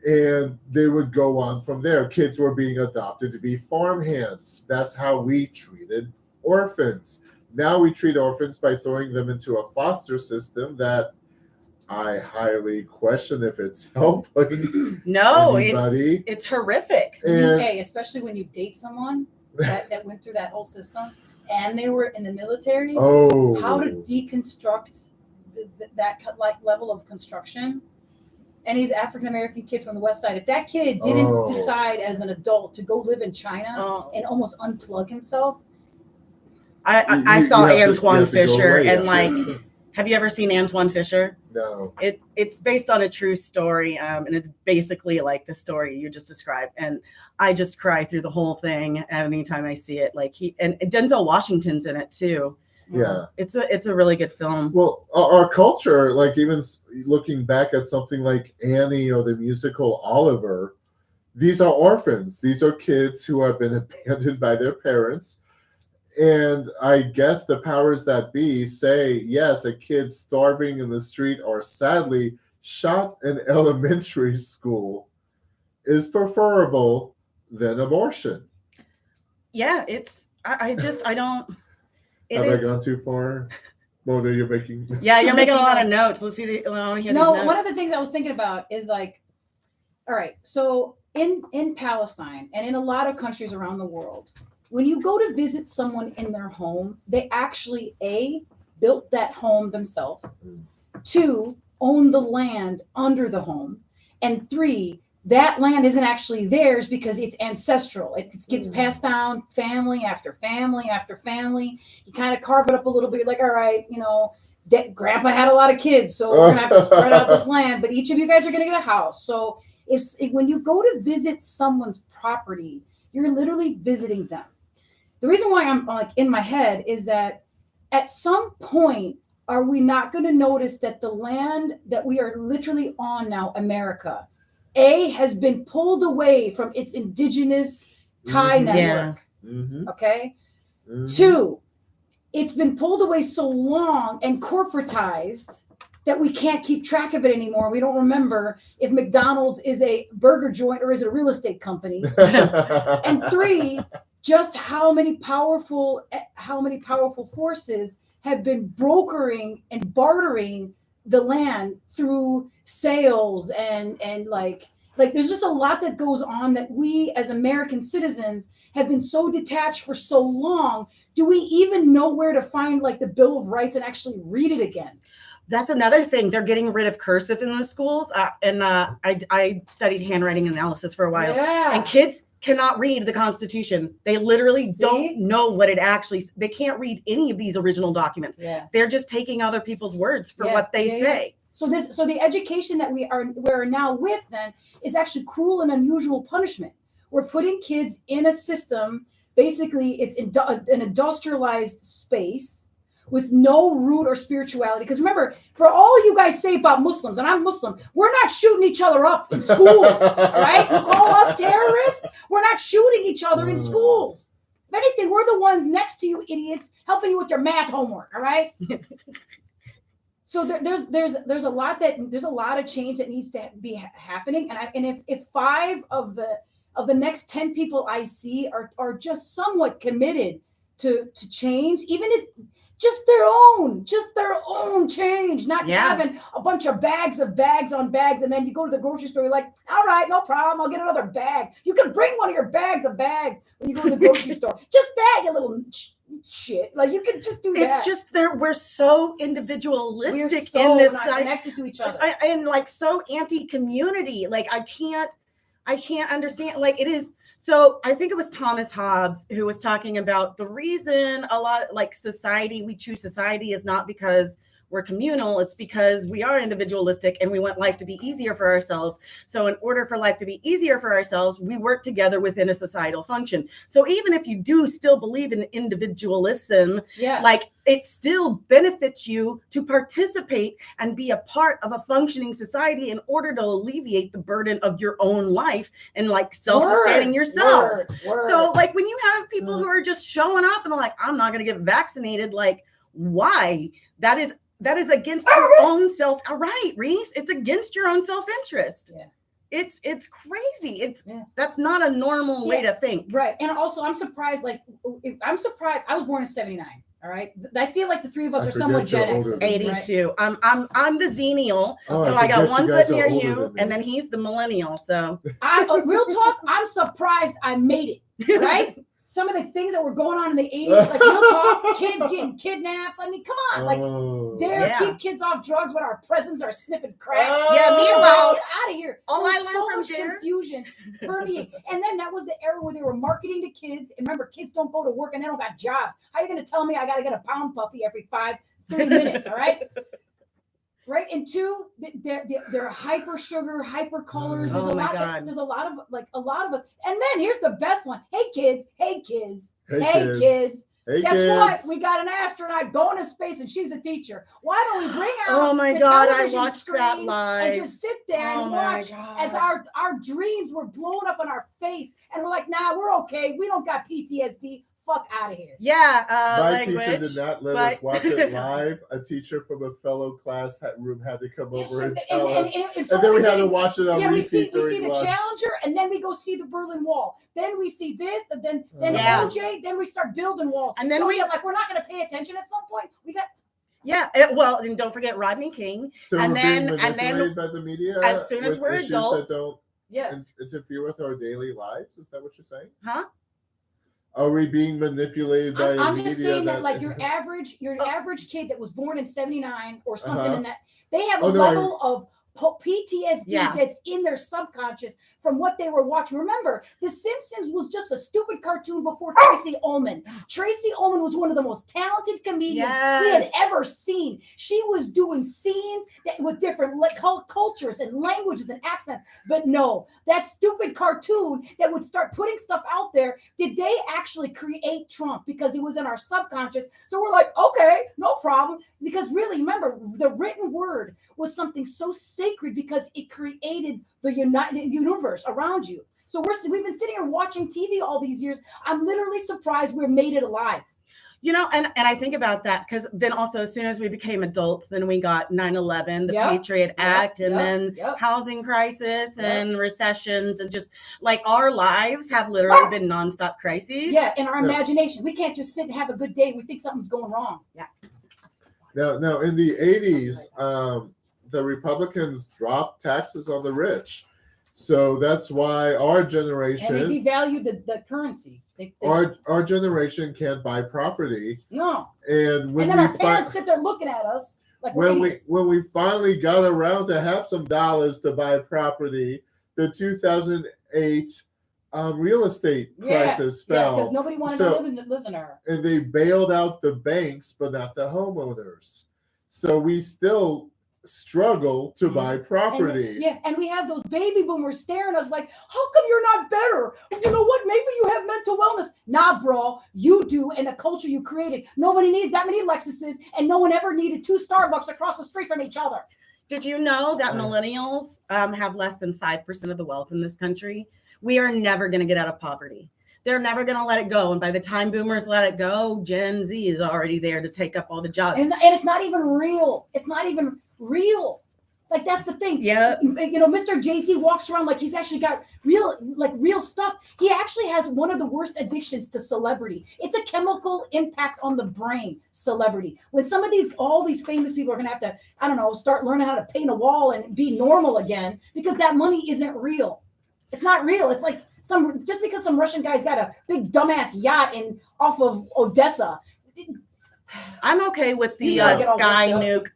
and they would go on from there. Kids were being adopted to be farmhands. That's how we treated orphans. Now we treat orphans by throwing them into a foster system that I highly question if it's helping anybody. It's horrific. Okay, especially when you date someone that went through that whole system and they were in the military. How to deconstruct that level of construction. And he's an African-American kid from the West Side. If that kid didn't decide as an adult to go live in China and almost unplug himself. I saw Antoine Fisher, and have you ever seen Antoine Fisher? No. It's based on a true story, and it's basically like the story you just described. And I just cry through the whole thing anytime I see it. And Denzel Washington's in it too. Yeah, it's a really good film. Well, our culture, even looking back at something like Annie or the musical Oliver, these are orphans. These are kids who have been abandoned by their parents. And I guess the powers that be say, yes, a kid starving in the street or sadly shot in elementary school is preferable than abortion. Yeah, I don't. Have I gone too far? Mona, you're making... Yeah, you're making a lot of notes. Let's see. I want to hear these notes. One of the things I was thinking about is all right, so in Palestine and in a lot of countries around the world, when you go to visit someone in their home, they actually, A, built that home themselves, 2, own the land under the home, and 3, that land isn't actually theirs because it's ancestral. It gets passed down family after family after family. You kind of carve it up a little bit. All right, Grandpa had a lot of kids, so we're gonna have to spread out this land. But each of you guys are gonna get a house. So if when you go to visit someone's property, You're literally visiting them. The reason why I'm like in my head is that at some point, are we not going to notice that the land that we are literally on now, America, has been pulled away from its indigenous tie network. Okay. 2, it's been pulled away so long and corporatized that we can't keep track of it anymore. We don't remember if McDonald's is a burger joint or is it a real estate company. And 3, just how many powerful forces have been brokering and bartering the land through sales and like there's just a lot that goes on that we as American citizens have been so detached for so long. Do we even know where to find like the Bill of Rights and actually read it again? That's another thing. They're getting rid of cursive in the schools. I studied handwriting analysis for a while. Yeah. And kids cannot read the Constitution. They literally don't know what it actually, they can't read any of these original documents. Yeah. They're just taking other people's words for what they say. So the education that we're now with then is actually cruel and unusual punishment. We're putting kids in a system, basically it's an industrialized space with no root or spirituality. Because remember, for all you guys say about Muslims, and I'm Muslim, we're not shooting each other up in schools, right? You call us terrorists? We're not shooting each other in schools. If anything, we're the ones next to you idiots helping you with your math homework, all right? So there's a lot of change that needs to be happening. And if 5 of the next 10 people I see are just somewhat committed to change, even if just their own change, not having a bunch of bags on bags, and then you go to the grocery store, you're like, all right, no problem, I'll get another bag. You can bring one of your bags of bags when you go to the grocery store. Just that, you little shit. Like you can just do that. It's just we're so individualistic we're so in this not connected to each other, and like so anti-community. Like I can't understand. Like it is. So I think it was Thomas Hobbes who was talking about the reason a lot like society, we choose society is not because we're communal. It's because we are individualistic and we want life to be easier for ourselves. So in order for life to be easier for ourselves, we work together within a societal function. So even if you do still believe in individualism, like it still benefits you to participate and be a part of a functioning society in order to alleviate the burden of your own life and like self-sustaining yourself. So like when you have people who are just showing up and like, I'm not going to get vaccinated, like why? That is against your own self. All right, Reese, it's against your own self-interest. Yeah. It's crazy. That's not a normal way to think. Right. And also I'm surprised. I was born in 79. All right. I feel like the 3 of us are somewhat Gen X. 82. Right? I'm the Xennial. So I got one foot near you, and then he's the millennial. So real talk, I'm surprised I made it. Right. Some of the things that were going on in the 80s, like real talk, kids getting kidnapped. I mean, come on, like keep kids off drugs when our presidents are sniffing crack. Meanwhile, get out of here. All I learned so from much confusion permeate. And then that was the era where they were marketing to kids. And remember, kids don't go to work and they don't got jobs. How are you going to tell me I got to get a pound puppy every 3 minutes? All right. Right. And 2, they're hyper sugar, hyper colors. There's a lot of us. And then here's the best one. Hey kids. Guess what? We got an astronaut going to space and she's a teacher. Why don't we bring her? Oh my God, I watched that live. And just sit there and watch as our dreams were blown up in our face. And we're like, nah, we're okay. We don't got PTSD. Fuck out of here. Yeah. My teacher did not let us watch it live. A teacher from a fellow class room had to come over and tell us. And then we had to watch it on repeat. We see the Challenger, and then we go see the Berlin Wall. Then we see this, and then OJ. Then we start building walls. And then we're not going to pay attention at some point. We got. Yeah, and don't forget Rodney King. So and then by the media as soon as we're adults, that don't interfere with our daily lives. Is that what you're saying? Huh? Are we being manipulated by I'm media? just saying that like your average kid that was born in 79 or something in that, they have a level of PTSD that's in their subconscious from what they were watching. Remember, The Simpsons was just a stupid cartoon before Tracy Ullman. Tracy Ullman was one of the most talented comedians we had ever seen. She was doing scenes with different cultures and languages and accents. But no, that stupid cartoon that would start putting stuff out there, did they actually create Trump? Because it was in our subconscious. So we're like, okay, no problem. Because really, remember, the written word was something so sacred because it created the universe around you. So we've been sitting here watching TV all these years. I'm literally surprised we made it alive. You know, and I think about that because then also as soon as we became adults, then we got 9/11, the Patriot Act, and then housing crisis and recessions, and just like our lives have literally been nonstop crises. Yeah, in our imagination. We can't just sit and have a good day. We think something's going wrong. Yeah. Now in the 80s, the Republicans dropped taxes on the rich. So that's why our generation... And they devalued the currency. Our generation can't buy property. No. And then our parents sit there looking at us like when we finally got around to have some dollars to buy property, the 2008 real estate crisis fell. Yeah, because nobody wanted to live in her. And they bailed out the banks, but not the homeowners. So we still struggle to buy property. And we have those baby boomers staring at us like, how come you're not better? You know what? Maybe you have mental wellness. Nah, bro, you do, and the culture you created. Nobody needs that many Lexuses, and no one ever needed 2 Starbucks across the street from each other. Did you know that millennials have less than 5% of the wealth in this country? We are never going to get out of poverty. They're never going to let it go. And by the time boomers let it go, Gen Z is already there to take up all the jobs. And it's not even real. It's not even real. Like, that's the thing. Yeah. You know, Mr. JC walks around like he's actually got real stuff. He actually has one of the worst addictions to celebrity. It's a chemical impact on the brain, celebrity. When all these famous people are going to have to, I don't know, start learning how to paint a wall and be normal again because that money isn't real. It's not real. It's like just because some Russian guy's got a big dumbass yacht off of Odessa. I'm okay with the sky nuke,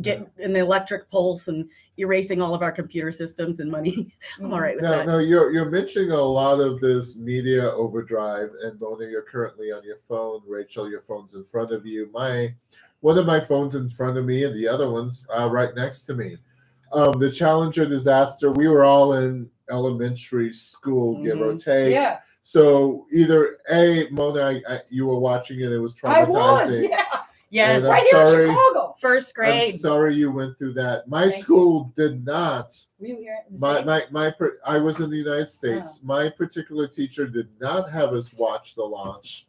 get in the electric pulse and erasing all of our computer systems and money. I'm all right with that. No, you're mentioning a lot of this media overdrive, and Mona, you're currently on your phone. Rachel, your phone's in front of you. One of my phones in front of me, and the other one's right next to me. The Challenger disaster. We were all in elementary school, give or take. Yeah. So either Mona, you were watching it. It was traumatizing. I was, yeah. Yes. Right here in Chicago. First grade. I'm sorry you went through that. My school did not. Were you here in the States? I was in the United States. Oh. My particular teacher did not have us watch the launch.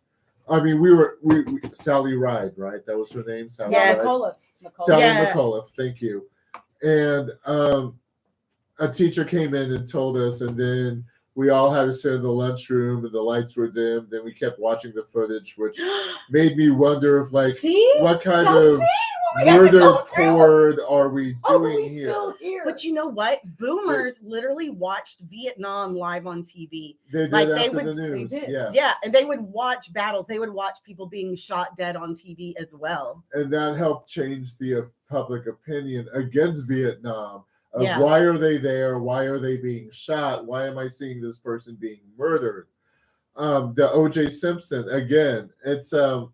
I mean, we Sally Ride, right? That was her name. Sally Ride. McAuliffe. Sally McAuliffe. Thank you. And a teacher came in and told us, and then we all had to sit in the lunchroom, and the lights were dimmed, and we kept watching the footage, which made me wonder if, what kind of murder porn are we doing here? Still here? But you know what? Boomers literally watched Vietnam live on TV. They did after the news. Yeah, and they would watch battles. They would watch people being shot dead on TV as well. And that helped change the public opinion against Vietnam. Why are they there? Why are they being shot? Why am I seeing this person being murdered? The O.J. Simpson, again, it's and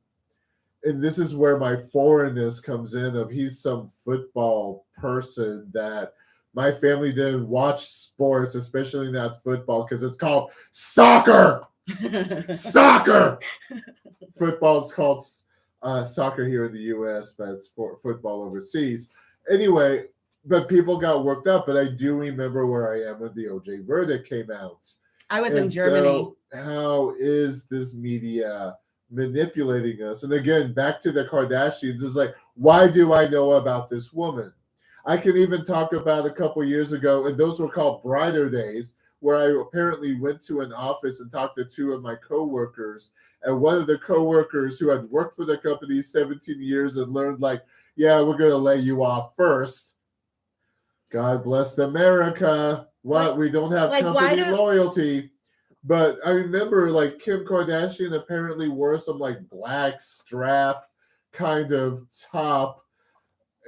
this is where my foreignness comes in of he's some football person that my family didn't watch sports, especially not football, because it's called soccer. Soccer. Football is called soccer here in the U.S., but it's for football overseas. Anyway, but people got worked up, but I do remember where I am when the OJ verdict came out. I was in Germany. So how is this media manipulating us? And again, back to the Kardashians, it's like, why do I know about this woman? I can even talk about a couple years ago, and those were called brighter days, where I apparently went to an office and talked to 2 of my coworkers. And one of the coworkers who had worked for the company 17 years and learned we're going to lay you off first. God bless America. We don't have company loyalty. But I remember Kim Kardashian apparently wore some black strap kind of top.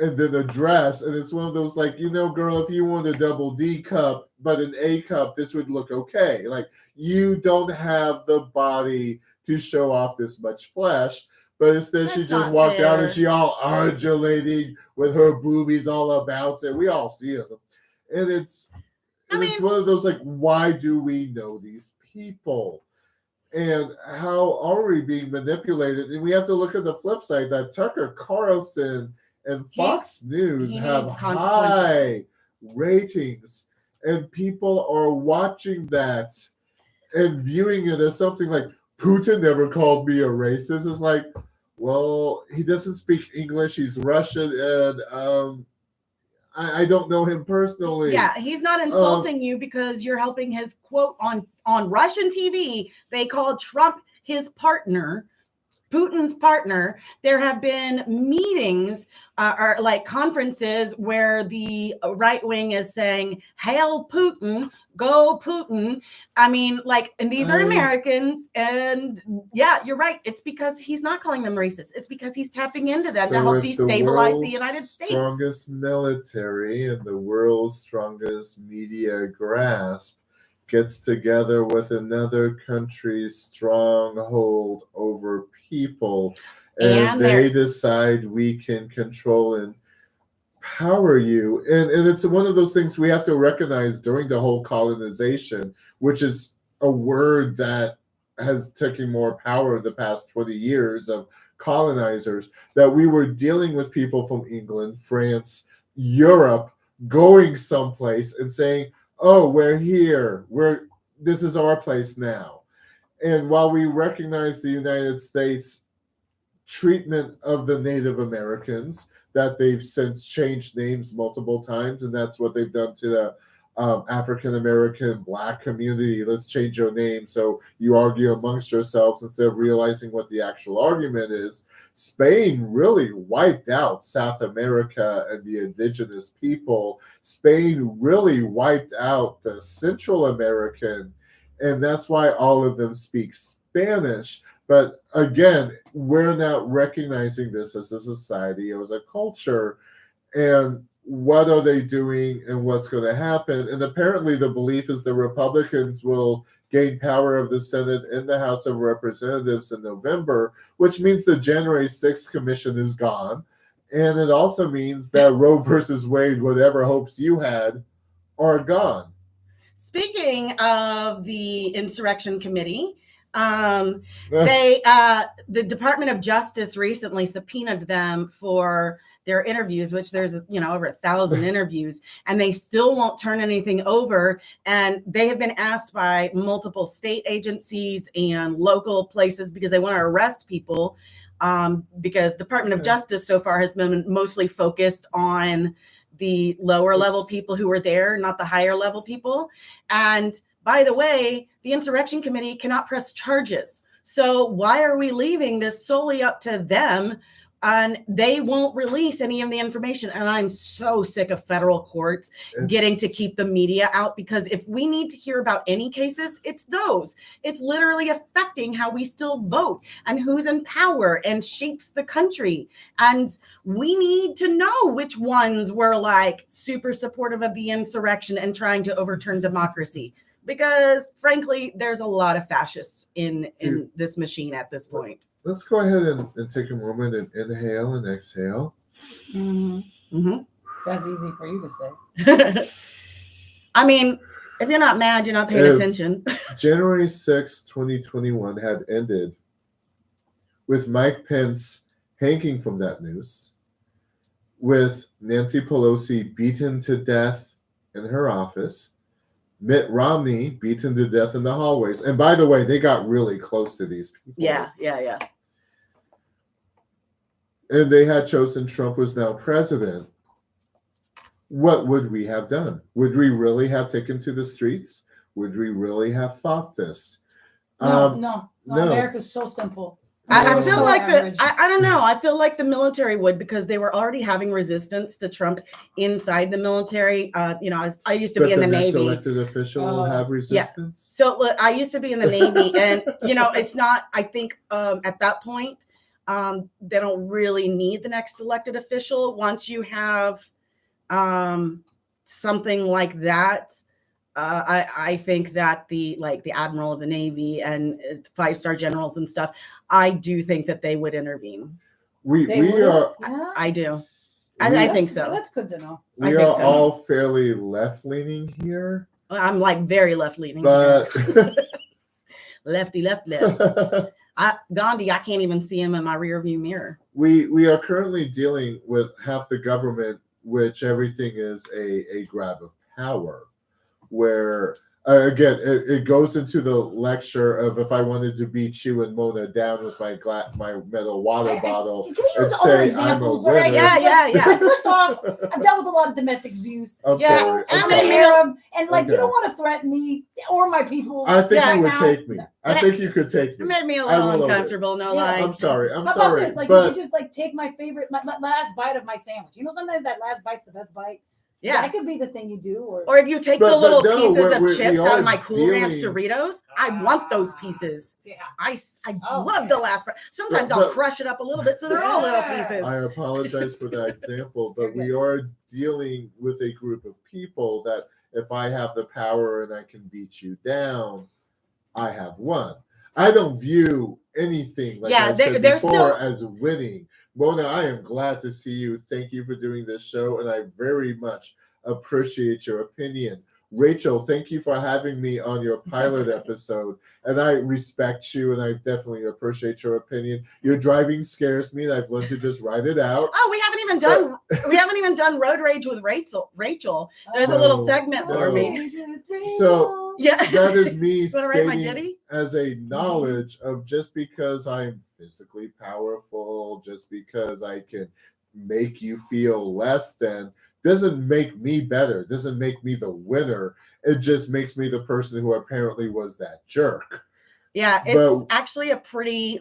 and then a dress. And it's one of those like, girl, if you want a double D cup, but an A cup, this would look okay. Like, you don't have the body to show off this much flesh. But instead, she just walked out and she all undulating with her boobies all about it. We all see them. And it's one of those like, why do we know these people? And how are we being manipulated? And we have to look at the flip side that Tucker Carlson and Fox News have high ratings, and people are watching that and viewing it as something like, Putin never called me a racist. It's like, well, he doesn't speak English. He's Russian, and I don't know him personally. Yeah, he's not insulting you because you're helping his quote on Russian TV. They called Trump his partner, Putin's partner. There have been meetings or like conferences where the right wing is saying, "Hail Putin, go Putin." I mean, like, and these are Americans, and yeah, you're right. It's because he's not calling them racist. It's because he's tapping into them to help destabilize the United States. Strongest military and the world's strongest media grasp gets together with another country's stronghold over people, and they decide we can control and power you. And it's one of those things we have to recognize during the whole colonization, which is a word that has taken more power in the past 20 years of colonizers, that we were dealing with people from England, France, Europe, going someplace and saying, oh, we're here, this is our place now. And while we recognize the United States treatment of the Native Americans, that they've since changed names multiple times, and that's what they've done to the African American Black community. Let's change your name so you argue amongst yourselves instead of realizing what the actual argument is. Spain really wiped out South America and the indigenous people. Spain really wiped out the Central American, and that's why all of them speak Spanish. But again, we're not recognizing this as a society, as a culture, and what are they doing and what's going to happen? And apparently the belief is the Republicans will gain power of the Senate and the House of Representatives in November, which means the January 6th commission is gone. And it also means that Roe versus Wade, whatever hopes you had, are gone. Speaking of the Insurrection Committee, the Department of Justice recently subpoenaed them for their interviews, which there's over 1,000 interviews, and they still won't turn anything over. And they have been asked by multiple state agencies and local places because they want to arrest people, because Department of Justice so far has been mostly focused on the lower level people who were there, not the higher level people. And by the way, the Insurrection Committee cannot press charges. So why are we leaving this solely up to them? And they won't release any of the information. And I'm so sick of federal courts getting to keep the media out, because if we need to hear about any cases, it's those. It's literally affecting how we still vote and who's in power and shapes the country. And we need to know which ones were like super supportive of the insurrection and trying to overturn democracy. Because frankly, there's a lot of fascists in this machine at this point. Let's go ahead and take a moment and inhale and exhale. Mm-hmm. Mm-hmm. That's easy for you to say. I mean, if you're not mad, you're not paying attention. January 6, 2021 had ended with Mike Pence hanging from that noose, with Nancy Pelosi beaten to death in her office, Mitt Romney beaten to death in the hallways. And by the way, they got really close to these people. Yeah. And they had chosen Trump was now president. What would we have done? Would we really have taken to the streets? Would we really have fought this? No. America's so simple. I feel like I don't know. I feel like the military would, because they were already having resistance to Trump inside the military. I used to be in the Navy. Elected official will have resistance. Yeah. So I used to be in the Navy, and it's not. I think at that point, They don't really need the next elected official. Once you have something like that, I think that the admiral of the Navy and 5-star generals and stuff, I do think that they would intervene. We would? are Yeah. I do. We- I think so. That's good to know. we I are think so. all fairly left leaning here, I'm like very left leaning. but Lefty, left. Gandhi, I can't even see him in my rear view mirror. we are currently dealing with half the government, which everything is a grab of power, where again it goes into the lecture of if I wanted to beat you and Mona down with my metal water bottle Can we use and other say examples? I'm a All right? winner. Yeah. Like, first off, I've dealt with a lot of domestic abuse. I'm Yeah. sorry. And I'm I'm an sorry. Arab, and like Okay. you don't want to threaten me or my people. I think Yeah, you would now. take me. I think you could take It me. made me a I little will uncomfortable, no Yeah, lie. I'm sorry. I'm How sorry. about this? Like, but you could just like take my favorite, my last bite of my sandwich. You know, sometimes that last bite's the best bite. Yeah. That could be the thing you do. Or if you take But- the little but no, pieces we're- of we chips are out of my Cool Ranch dealing- Doritos, I want those pieces. Yeah. I Oh, love the last part. Sometimes But- I'll crush it up a little bit so they're all little Yeah. pieces. I apologize for that example, but You're we are dealing with a group of people that if I have the power and I can beat you down, I have won. I don't view anything like Yeah, I said they're before still- as winning. Mona, I am glad to see you. Thank you for doing this show, and I very much appreciate your opinion. Rachel, thank you for having me on your pilot episode, and I respect you, and I definitely appreciate your opinion. Your driving scares me, and I've learned to just write it out. Oh, we haven't even done road rage with Rachel. There's a little segment for me. So- Yeah. That is me You wanna write my stating ditty? as a knowledge of just because I'm physically powerful, just because I can make you feel less than, doesn't make me better, doesn't make me the winner. It just makes me the person who apparently was that jerk. Yeah, it's But- actually a pretty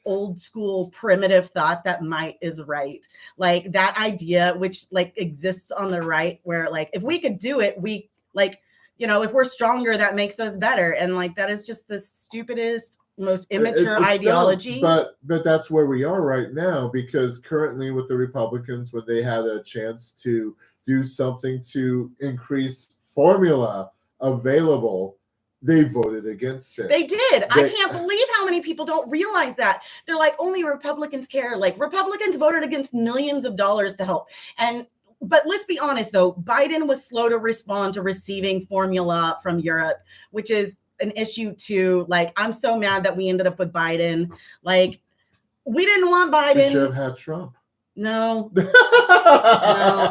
old school primitive thought that might is right. Like that idea which exists on the right where if we could do it, we if we're stronger, that makes us better. And that is just the stupidest, most immature It's ideology. dumb, but that's where we are right now, because currently with the Republicans, when they had a chance to do something to increase formula available, they voted against it. They did. I can't believe how many people don't realize that. They're like, only Republicans care. Republicans voted against millions of dollars to help. But let's be honest, though, Biden was slow to respond to receiving formula from Europe, which is an issue too. I'm so mad that we ended up with Biden. We didn't want We should have Biden. had Trump. No, we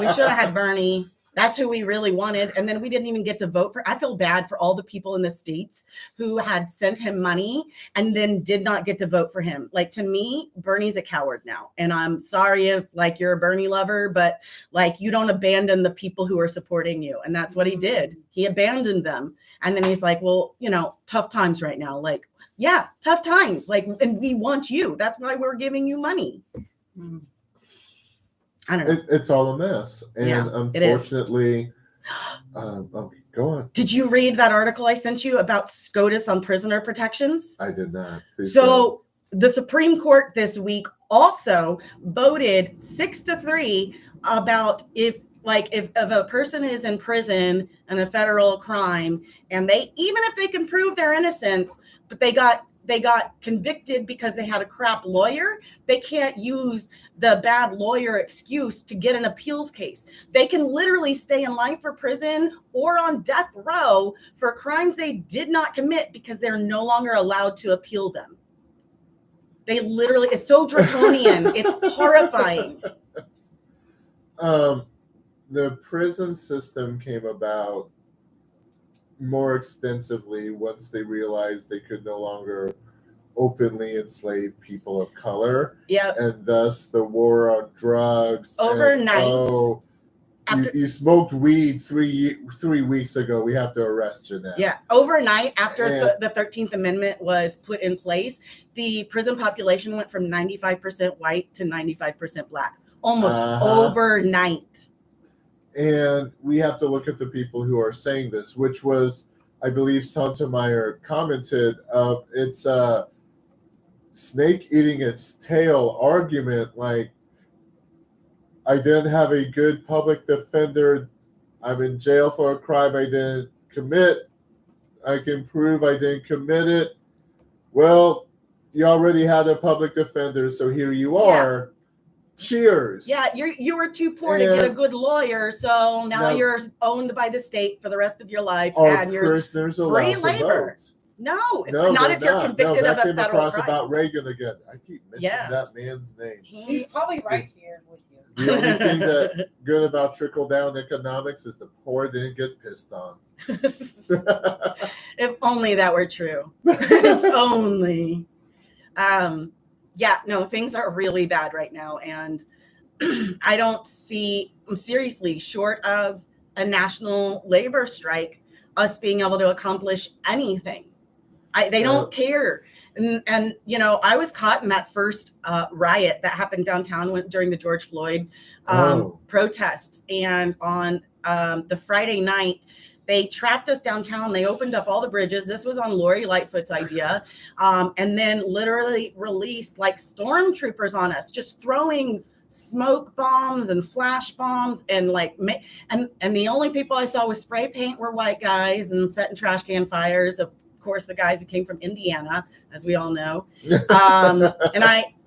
should have had Bernie. That's who we really wanted. And then we didn't even get to vote for. I feel bad for all the people in the states who had sent him money and then did not get to vote for him. To me, Bernie's a coward now. And I'm sorry if you're a Bernie lover, but you don't abandon the people who are supporting you. And that's what he did. He abandoned them. And then he's like, well, tough times right now. Yeah, tough times. And we want you. That's why we're giving you money. I don't know. It's all a mess, and Yeah, it is. unfortunately, okay, go on. Did you read that article I sent you about SCOTUS on prisoner protections? I did not. Please So the Supreme Court this week also voted 6-3 about if a person is in prison in a federal crime and even if they can prove their innocence, but they got convicted because they had a crap lawyer, they can't use the bad lawyer excuse to get an appeals case. They can literally stay in life for prison or on death row for crimes they did not commit because they're no longer allowed to appeal them. They literally, it's so draconian. It's horrifying. The prison system came about more extensively once they realized they could no longer openly enslave people of color. Yep. And thus the war on drugs. Overnight. You smoked weed 3 weeks ago. We have to arrest you now. Yeah. Overnight, after the 13th Amendment was put in place, the prison population went from 95% white to 95% black. Almost overnight. And we have to look at the people who are saying this, which was, I believe, Sotomayor commented of it's snake eating its tail argument, like, I didn't have a good public defender. I'm in jail for a crime I didn't commit. I can prove I didn't commit it. Well, you already had a public defender, so here you are. Cheers. Yeah, you were too poor to get a good lawyer, so now you're owned by the state for the rest of your life, and you're prisoners free allowed labor. To vote? No, not if you're convicted of a federal crime. That came across about Reagan again. I keep mentioning that man's name. He's probably right here with you. The only thing that good about trickle-down economics is the poor didn't get pissed on. If only that were true. If only. Yeah, no, things are really bad right now. And I don't see, seriously, short of a national labor strike, us being able to accomplish anything. They don't care. And, you know, I was caught in that first riot that happened downtown during the George Floyd protests. And on the Friday night, they trapped us downtown. They opened up all the bridges. This was on Lori Lightfoot's idea. And then literally released like stormtroopers on us, just throwing smoke bombs and flash bombs. And like, and the only people I saw with spray paint were white guys and setting trash can fires. Of course, the guys who came from Indiana, as we all know. And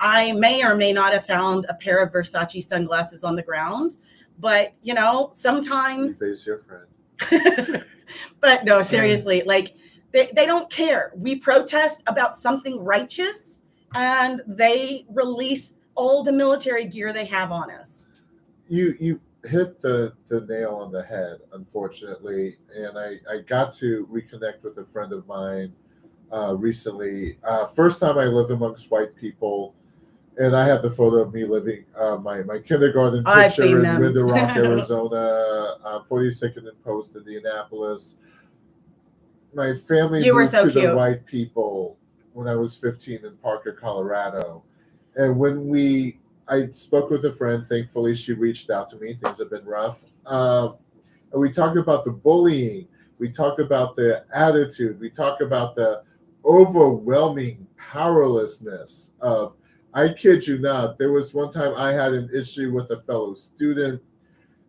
I may or may not have found a pair of Versace sunglasses on the ground. But, you know, sometimes... He's your friend. But no, seriously, like they don't care. We protest about something righteous and they release all the military gear they have on us. You hit the nail on the head, unfortunately. And I got to reconnect with a friend of mine recently. First time I lived amongst white people. And I have the photo of me living my kindergarten picture in Window Rock, Arizona, 42nd and Post, Indianapolis. My family moved to the white people when I was 15 in Parker, Colorado. And when I spoke with a friend, thankfully she reached out to me. Things have been rough. And we talked about the bullying. We talked about the attitude. We talked about the overwhelming powerlessness of, I kid you not, there was one time I had an issue with a fellow student.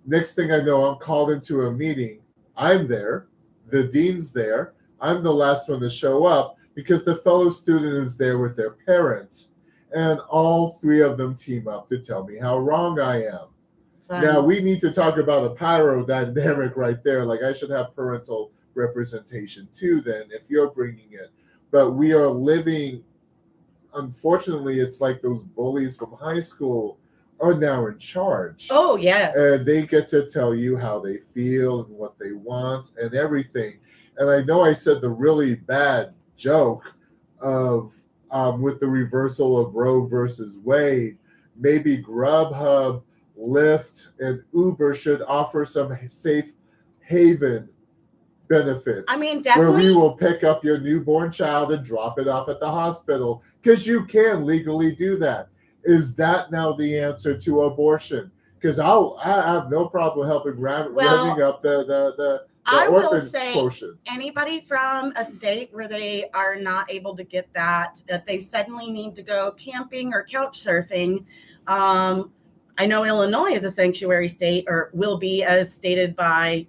Next thing I know, I'm called into a meeting. I'm there. The dean's there. I'm the last one to show up because the fellow student is there with their parents. And all three of them team up to tell me how wrong I am. Fine. Now, we need to talk about a pyro dynamic right there. Like, I should have parental representation too then if you're bringing it. But we are living... Unfortunately, it's like those bullies from high school are now in charge. Oh, yes. And they get to tell you how they feel and what they want and everything. And I know I said the really bad joke of with the reversal of Roe versus Wade, maybe Grubhub, Lyft, and Uber should offer some safe haven benefits. I mean, definitely. Where we will pick up your newborn child and drop it off at the hospital because you can legally do that. Is that now the answer to abortion? Because I have no problem helping revving up the I orphan will say quotient. Anybody from a state where they are not able to get that they suddenly need to go camping or couch surfing. I know Illinois is a sanctuary state, or will be, as stated by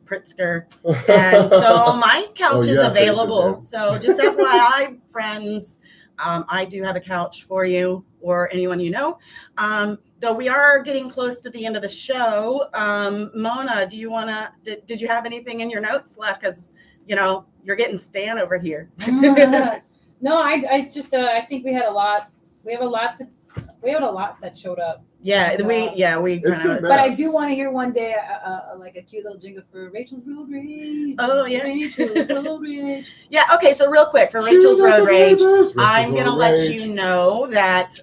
Pritzker, and so my couch is available. So just FYI, friends, I do have a couch for you or anyone you know. Though we are getting close to the end of the show, Mona, do you want to? Did you have anything in your notes left? Because you know you're getting Stan over here. No, I just I think we had a lot. We had a lot that showed up. Yeah, and, we kind of. But I do want to hear one day like a cute little jingle for Rachel's Road Rage. Oh yeah, Rachel's Road Rage. Yeah. Okay. So real quick for Rachel's Road Rage, I'm gonna let you know that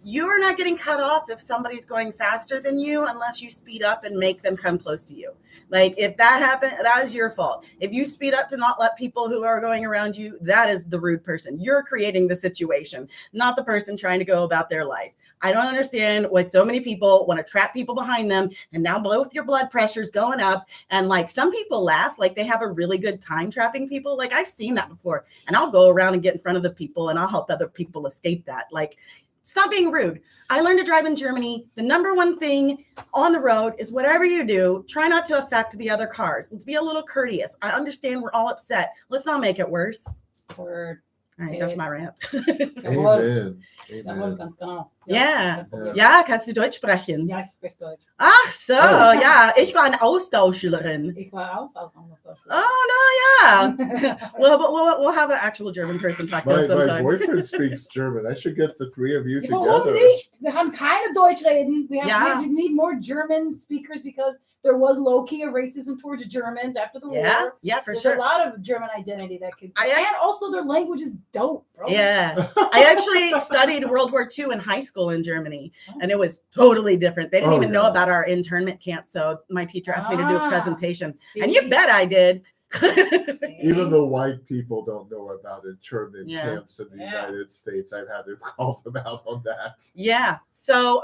you are not getting cut off if somebody's going faster than you unless you speed up and make them come close to you. Like if that happened, that is your fault. If you speed up to not let people who are going around you, that is the rude person. You're creating the situation, not the person trying to go about their life. I don't understand why so many people want to trap people behind them. And now both your blood pressure's going up. And like some people laugh, like they have a really good time trapping people. Like I've seen that before. And I'll go around and get in front of the people and I'll help other people escape that. Like, stop being rude. I learned to drive in Germany. The number one thing on the road is whatever you do, try not to affect the other cars. Let's be a little courteous. I understand we're all upset. Let's not make it worse. Word. All right, that's my rant. Amen. Jawohl, ganz genau. Ja. kein Problem. Ja, kannst du Deutsch sprechen? Ja, ich spreche Deutsch. Ach so, ja, ich war eine Austauschlerin. Ich war auch Austauschlerin. Oh, no, yeah. We'll have an actual German person talk to us My sometime. boyfriend speaks German. I should get the three of you Warum together. nicht? Wir haben keine Deutschreden. Ja. We need more German speakers because there was low-key a racism towards Germans after the Yeah, war. yeah, for There's sure. a lot of German identity that could, I- and also their language is dope, bro. Yeah. I actually studied World War II in high school in Germany, and it was totally different. They didn't even know about our internment camp, so my teacher asked me to do a presentation, and you bet I did. Even though white people don't know about internment Yeah. camps in the United States, I've had to call them out on that. Yeah. So,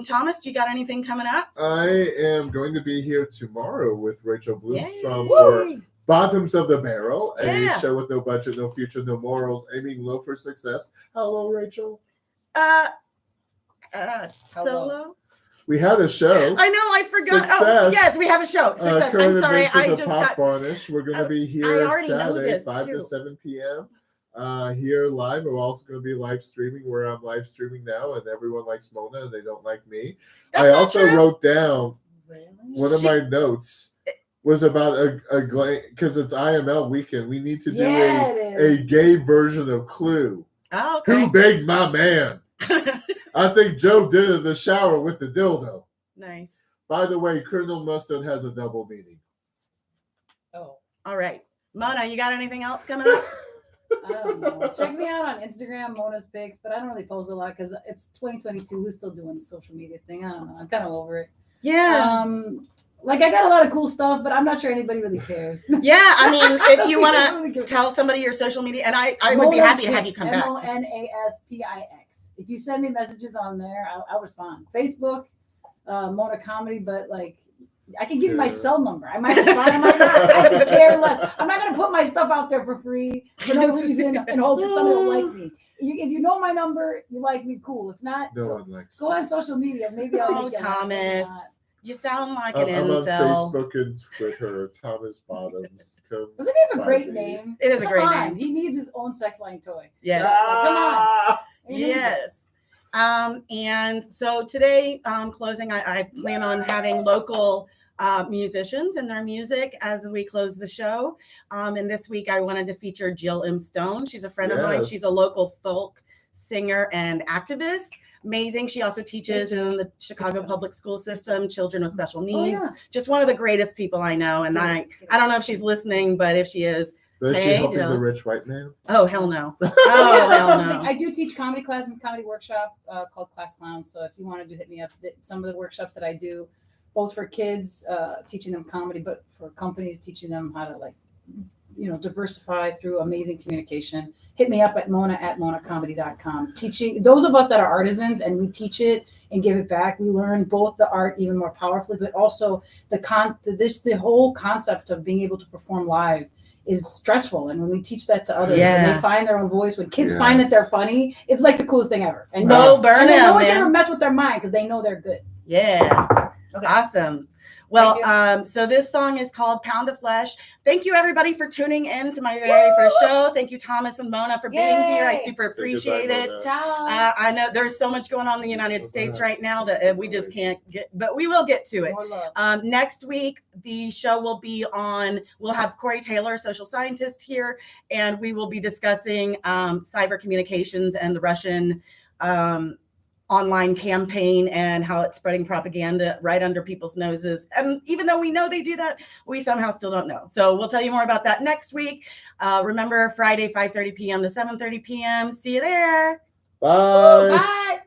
Thomas, do you got anything coming up? I am going to be here tomorrow with Rachel Blomstrom Yay. for Bottoms of the Barrel, a Yeah. show with no budget, no future, no morals, aiming low for success. Hello, Rachel. Solo. We had a show. I know, I forgot. Oh, Success. yes, we have a show. Success. Current I'm sorry, event for I the just Pop got. Varnish. We're going to be I here already know Saturday, this, 5 too. to 7 p.m. Here live. We're also going to be live streaming where I'm live streaming now, and everyone likes Mona and they don't like me. That's I not also true. wrote down Really? one of my notes was about because it's IML weekend. We need to do Yeah, it a is. gay version of Clue. Oh, Who okay. begged my man? I think Joe did it in the shower with the dildo. Nice. By the way, Colonel Mustard has a double meaning. Oh, All right. Mona, you got anything else coming up? I don't know. Check me out on Instagram, Mona's Pics, but I don't really post a lot because it's 2022. Who's still doing the social media thing? I don't know. I'm kind of over it. Yeah. Like I got a lot of cool stuff, but I'm not sure anybody really cares. Yeah. I mean, if you want to really tell somebody your social media, and I would be happy to have you come back. MONASPIX. If you send me messages on there, I'll respond. Facebook, Mona Comedy, but like I can give you my cell number. I might respond, I might not. I could care less. I'm not gonna put my stuff out there for free for no reason in hopes that somebody will like me. If you know my number, you like me, cool. If not, No one likes go on social media. Maybe I'll Oh, make it Thomas. You sound like an I'm on incel. Facebook and Twitter. Thomas Bottoms. Come Doesn't he have a great find me. name? It is a Come great on. name. He needs his own sex line toy. Yes. Come on. He needs it. Yes. And so today, closing, I plan on having local musicians and their music as we close the show. And this week I wanted to feature Jill M. Stone. She's a friend of mine. Yes. She's a local folk singer and activist. Amazing. She also teaches in the Chicago public school system, children with special needs. yeah. Just one of the greatest people I know. And I don't know if she's listening, but if she is, Is she Hey, helping Jill. the rich white man? oh, hell no. Yeah, Oh, that's hell something. no. I do teach comedy classes, comedy workshop called Class Clown. So if you want to do, hit me up. Some of the workshops that I do, both for kids, teaching them comedy, but for companies, teaching them how to diversify through amazing communication. Hit me up at mona@monacomedy.com. Teaching those of us that are artisans and we teach it and give it back. We learn both the art even more powerfully, but also the whole concept of being able to perform live is stressful. And when we teach that to others and Yeah. they find their own voice, when kids find that they're funny, it's like the coolest thing ever. And Bo and then no Burnham, one can ever man. mess with their mind because they know they're good. Yeah. Okay. Awesome. Well, Thank so this song is called Pound of Flesh. Thank you, everybody, for tuning in to my very first show. Thank you, Thomas and Mona, for being here. I Yay. super Say goodbye, appreciate it. Mona. Ciao. I know there's so much going on in the United So States much. right now that we just can't get, but we will get to it. More love. Next week, the show will be on, we'll have Cory Taylor, social scientist, here, and we will be discussing cyber communications and the Russian online campaign and how it's spreading propaganda right under people's noses. And even though we know they do that, we somehow still don't know. So we'll tell you more about that next week. Remember, Friday, 5:30 p.m. to 7:30 p.m. See you there. Bye. Bye.